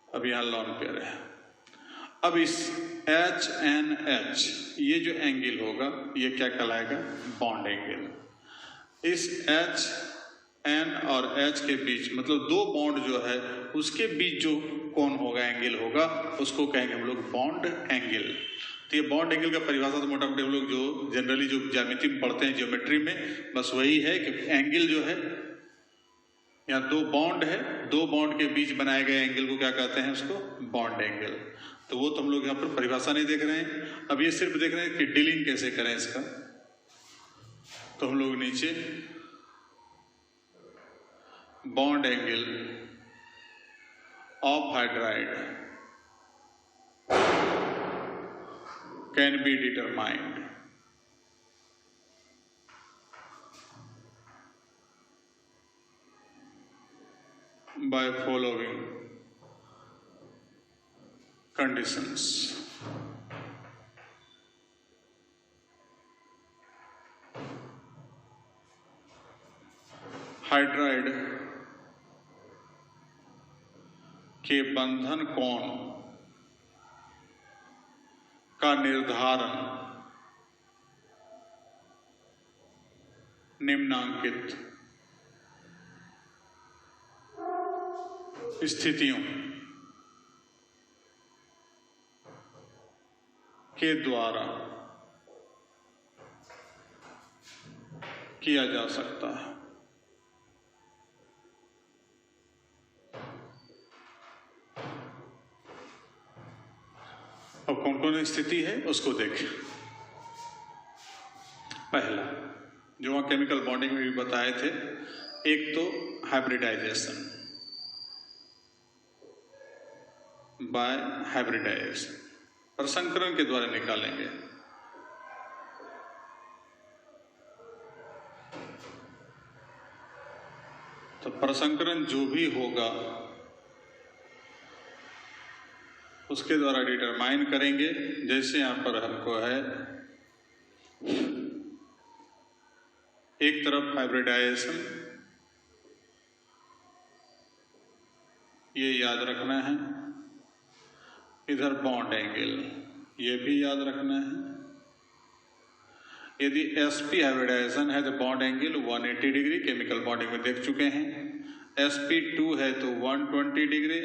A: अब यहां लॉन पेयर है। अब इस HNH ये जो एंगल होगा ये क्या कहलाएगा? Bond angle. इस HN और H के बीच, मतलब दो बॉन्ड जो है उसके बीच जो कोण होगा, एंगल होगा, उसको कहेंगे हम लोग बॉन्ड एंगल। तो ये बॉन्ड एंगल का परिभाषा तो मोटा मोटी हम लोग जो जनरली जो ज्यामिति में पढ़ते हैं, ज्योमेट्री में, बस वही है कि एंगल जो है, यहाँ दो बॉन्ड है, दो बॉन्ड के बीच बनाए गए एंगल को क्या कहते हैं? उसको बॉन्ड एंगल। तो वो तो हम लोग यहाँ पर परिभाषा नहीं देख रहे हैं, अब ये सिर्फ देख रहे हैं कि डीलिंग कैसे करें इसका। तो हम लोग नीचे bond angle of hydride can be determined by following conditions. Hydride के बंधन कोण का निर्धारण निम्नांकित स्थितियों के द्वारा किया जा सकता है। अब कौन कौन स्थिति है उसको देखें। पहला जो वहां केमिकल बॉन्डिंग में भी बताए थे, एक तो हाइब्रिडाइजेशन, बाय हाइब्रिडाइजेशन, प्रसंकरण के द्वारा निकालेंगे। तो प्रसंकरण जो भी होगा उसके द्वारा डिटरमाइन करेंगे। जैसे यहां पर हमको है एक तरफ हाइब्रिडाइजेशन, ये याद रखना है, इधर बॉन्ड एंगल ये भी याद रखना है। यदि sp हाइब्रिडाइजेशन है तो bond angle 180 degree, chemical bonding में देख चुके हैं। sp2 है तो 120 डिग्री,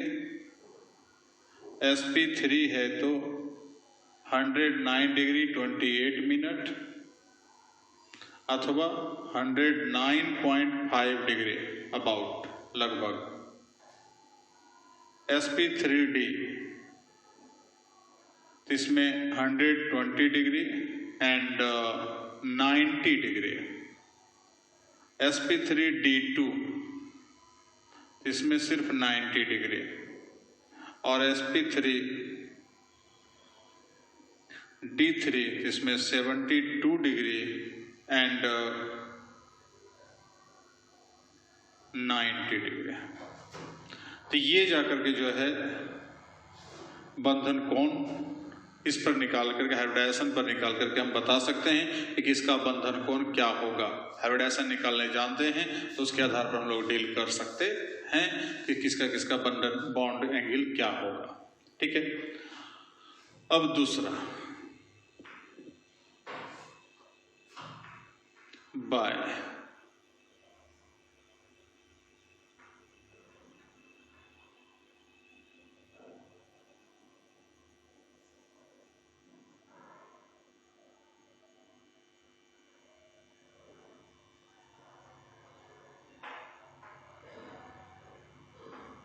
A: sp3 है तो 109 डिग्री 28 मिनट अथवा 109.5 डिग्री अबाउट, लगभग। sp3d इसमें 120 डिग्री एंड 90 डिग्री। sp3d2 इसमें सिर्फ 90 डिग्री और sp3d3 इसमें 72 डिग्री एंड 90 डिग्री। तो ये जाकर के जो है बंधन कोण इस पर निकाल करके, हाइब्रिडाइजेशन पर निकाल करके हम बता सकते हैं कि किसका बंधन कोण क्या होगा। हाइब्रिडाइजेशन निकालने जानते हैं तो उसके आधार पर हम लोग डील कर सकते हैं कि किसका किसका बंधन बॉन्ड एंगल क्या होगा। ठीक है। अब दूसरा, बाय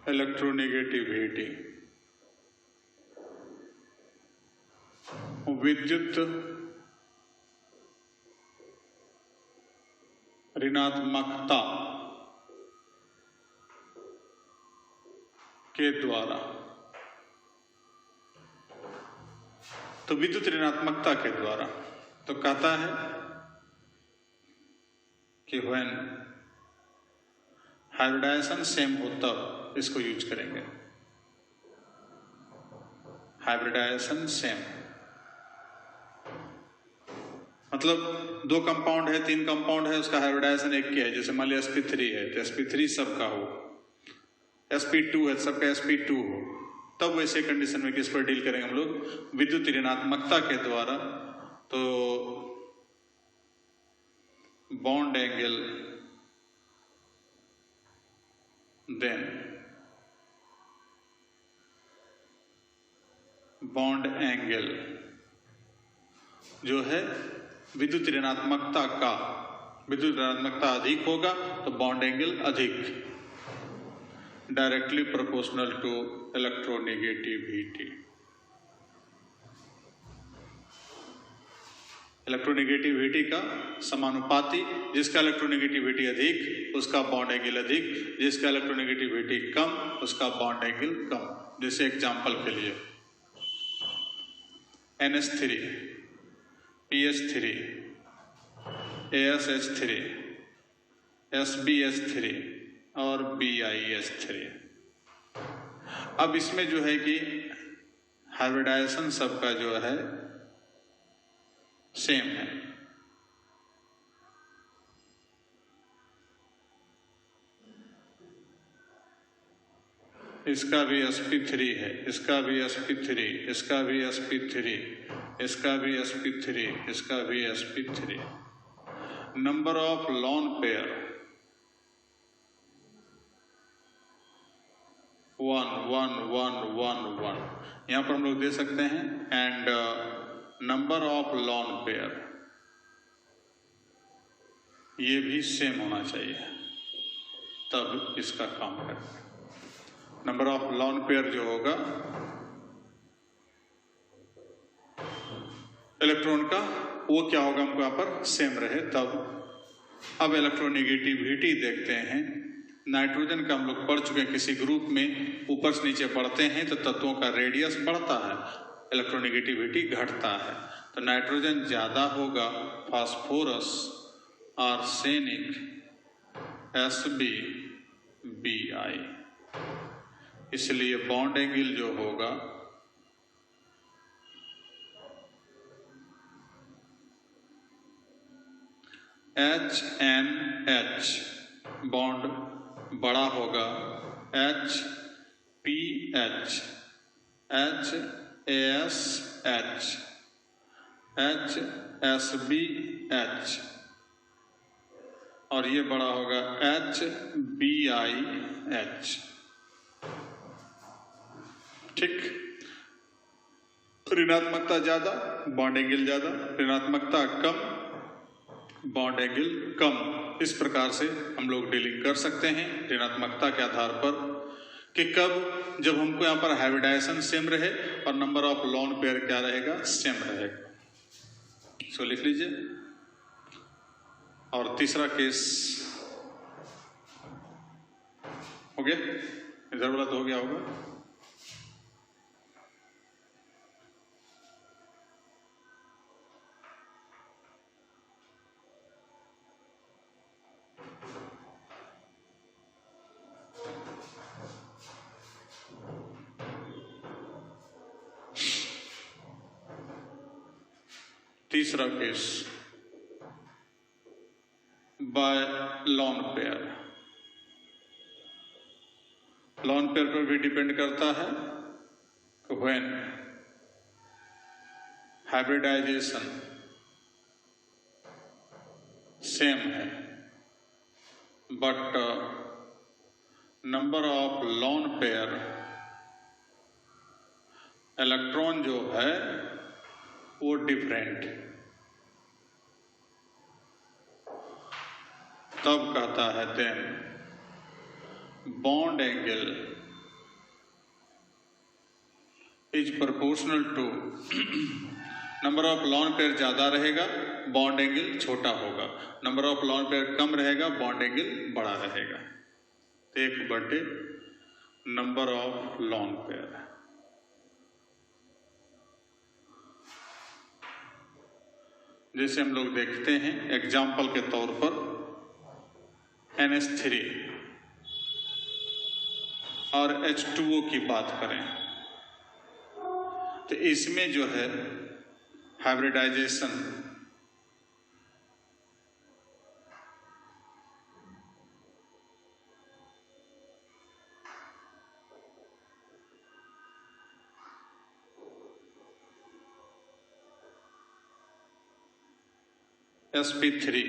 A: इलेक्ट्रोनेगेटिविटी, विद्युत ऋणात्मकता के द्वारा, तो विद्युत ऋणात्मकता के द्वारा तो कहता है कि व्हेन हाइब्रिडाइजेशन सेम हो तब इसको यूज करेंगे। हाइब्रिडाइजेशन सेम मतलब दो कंपाउंड है, तीन कंपाउंड है, उसका हाइब्रिडाइजेशन एक ही है। जैसे मान लिया sp3 है तो sp3 सबका हो, sp2 है सबका sp2 हो, तब वैसे कंडीशन में किस पर डील करेंगे हम लोग? विद्युत ऋणात्मकता के द्वारा। तो bond angle then bond angle जो है विद्युत ऋणात्मकता का, विद्युत ऋणात्मकता अधिक होगा तो बॉन्ड एंगल अधिक, directly proportional to electronegativity. Electronegativity का समानुपाती, जिसका इलेक्ट्रोनेगेटिविटी अधिक उसका बॉन्ड एंगल अधिक, जिसका इलेक्ट्रोनेगेटिविटी कम उसका बॉन्ड एंगल कम। जैसे एग्जांपल के लिए NH3, PH3, ASH3, SBH3 और BiH3। अब इसमें जो है कि हाइब्रिडाइजेशन सबका जो है सेम है। इसका भी sp3 है, इसका भी sp3, इसका भी sp3, इसका भी sp3, इसका भी sp3। Number of lone pair 1 1 1 1 1, यहां पर हम लोग दे सकते हैं। And number of lone pair ये भी सेम होना चाहिए तब इसका काम करेगा। नंबर ऑफ लॉन पेयर जो होगा इलेक्ट्रॉन का वो क्या होगा, हमको यहाँ पर सेम रहे तब। अब इलेक्ट्रोनेगेटिविटी देखते हैं। नाइट्रोजन का हम लोग पढ़ चुके हैं, किसी ग्रुप में ऊपर से नीचे बढ़ते हैं तो तत्वों का रेडियस बढ़ता है, इलेक्ट्रोनेगेटिविटी घटता है। तो नाइट्रोजन ज्यादा होगा, फास्फोरस आर्सेनिक Sb Bi, इसलिए बॉन्ड एंगल जो होगा HNH, बॉन्ड बड़ा होगा HPH, HASH, HSBH और ये बड़ा होगा HBiH। ठीक, ऋणात्मकता ज्यादा बॉन्ड एंगल ज्यादा, ऋणात्मकता कम बॉन्ड एंगल कम। इस प्रकार से हम लोग डीलिंग कर सकते हैं ऋणात्मकता के आधार पर कि कब, जब हमको यहाँ पर हाइब्रिडाइजेशन सेम रहे और नंबर ऑफ लॉन पेयर क्या रहेगा, सेम रहेगा। इसको लिख लीजिए। और तीसरा केस हो गया, इधर वाला तो हो गया होगा। तीसरा case by lone pair. Lone pair पर भी डिपेंड करता है कि व्हेन हाइब्रिडाइजेशन सेम है but number of lone pair electron जो है वो डिफरेंट, तब कहता है then bond angle is proportional to number of lone pair ज्यादा रहेगा, बॉन्ड एंगल छोटा होगा, नंबर ऑफ लॉन पेयर कम रहेगा, बॉन्ड एंगल बड़ा रहेगा। 1/, नंबर ऑफ लॉन पेयर। जैसे हम लोग देखते हैं एग्जाम्पल के तौर पर NH3 और H2O की बात करें तो इसमें जो है हाइब्रिडाइजेशन sp3,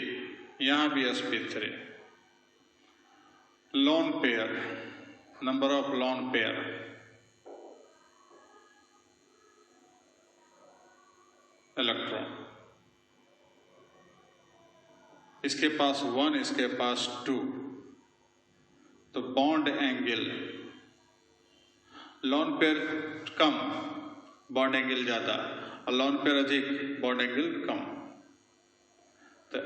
A: यहां भी sp3 lone pair, number of lone pair electron, इसके पास 1, इसके पास 2, तो बॉन्ड एंगल लॉन पेयर कम बॉन्ड एंगल ज्यादा और लॉन पेयर अधिक बॉन्ड एंगल कम, तो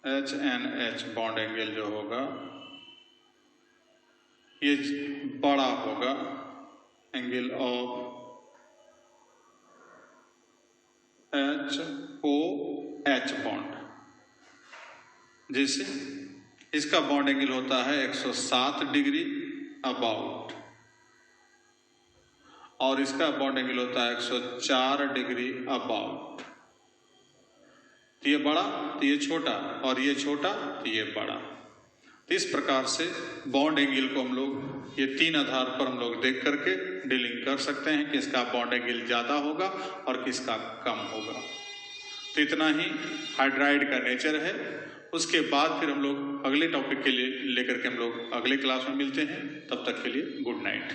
A: HNH बॉन्ड एंगल जो होगा ये बड़ा होगा एंगल ऑफ HOH बॉन्ड। जैसे इसका बॉन्ड एंगल होता है 107 डिग्री अबाउट और इसका बॉन्ड एंगल होता है 104 डिग्री अबाउट। तो ये बड़ा तो ये छोटा और ये छोटा तो ये बड़ा। तो इस प्रकार से बॉन्ड एंगल को हम लोग ये 3 आधार पर हम लोग देख करके डीलिंग कर सकते हैं कि किसका बॉन्ड एंगल ज्यादा होगा और किसका कम होगा। तो इतना ही हाइड्राइड का नेचर है। उसके बाद फिर हम लोग अगले टॉपिक के लिए लेकर के हम लोग अगले क्लास में मिलते हैं। तब तक के लिए गुड नाइट।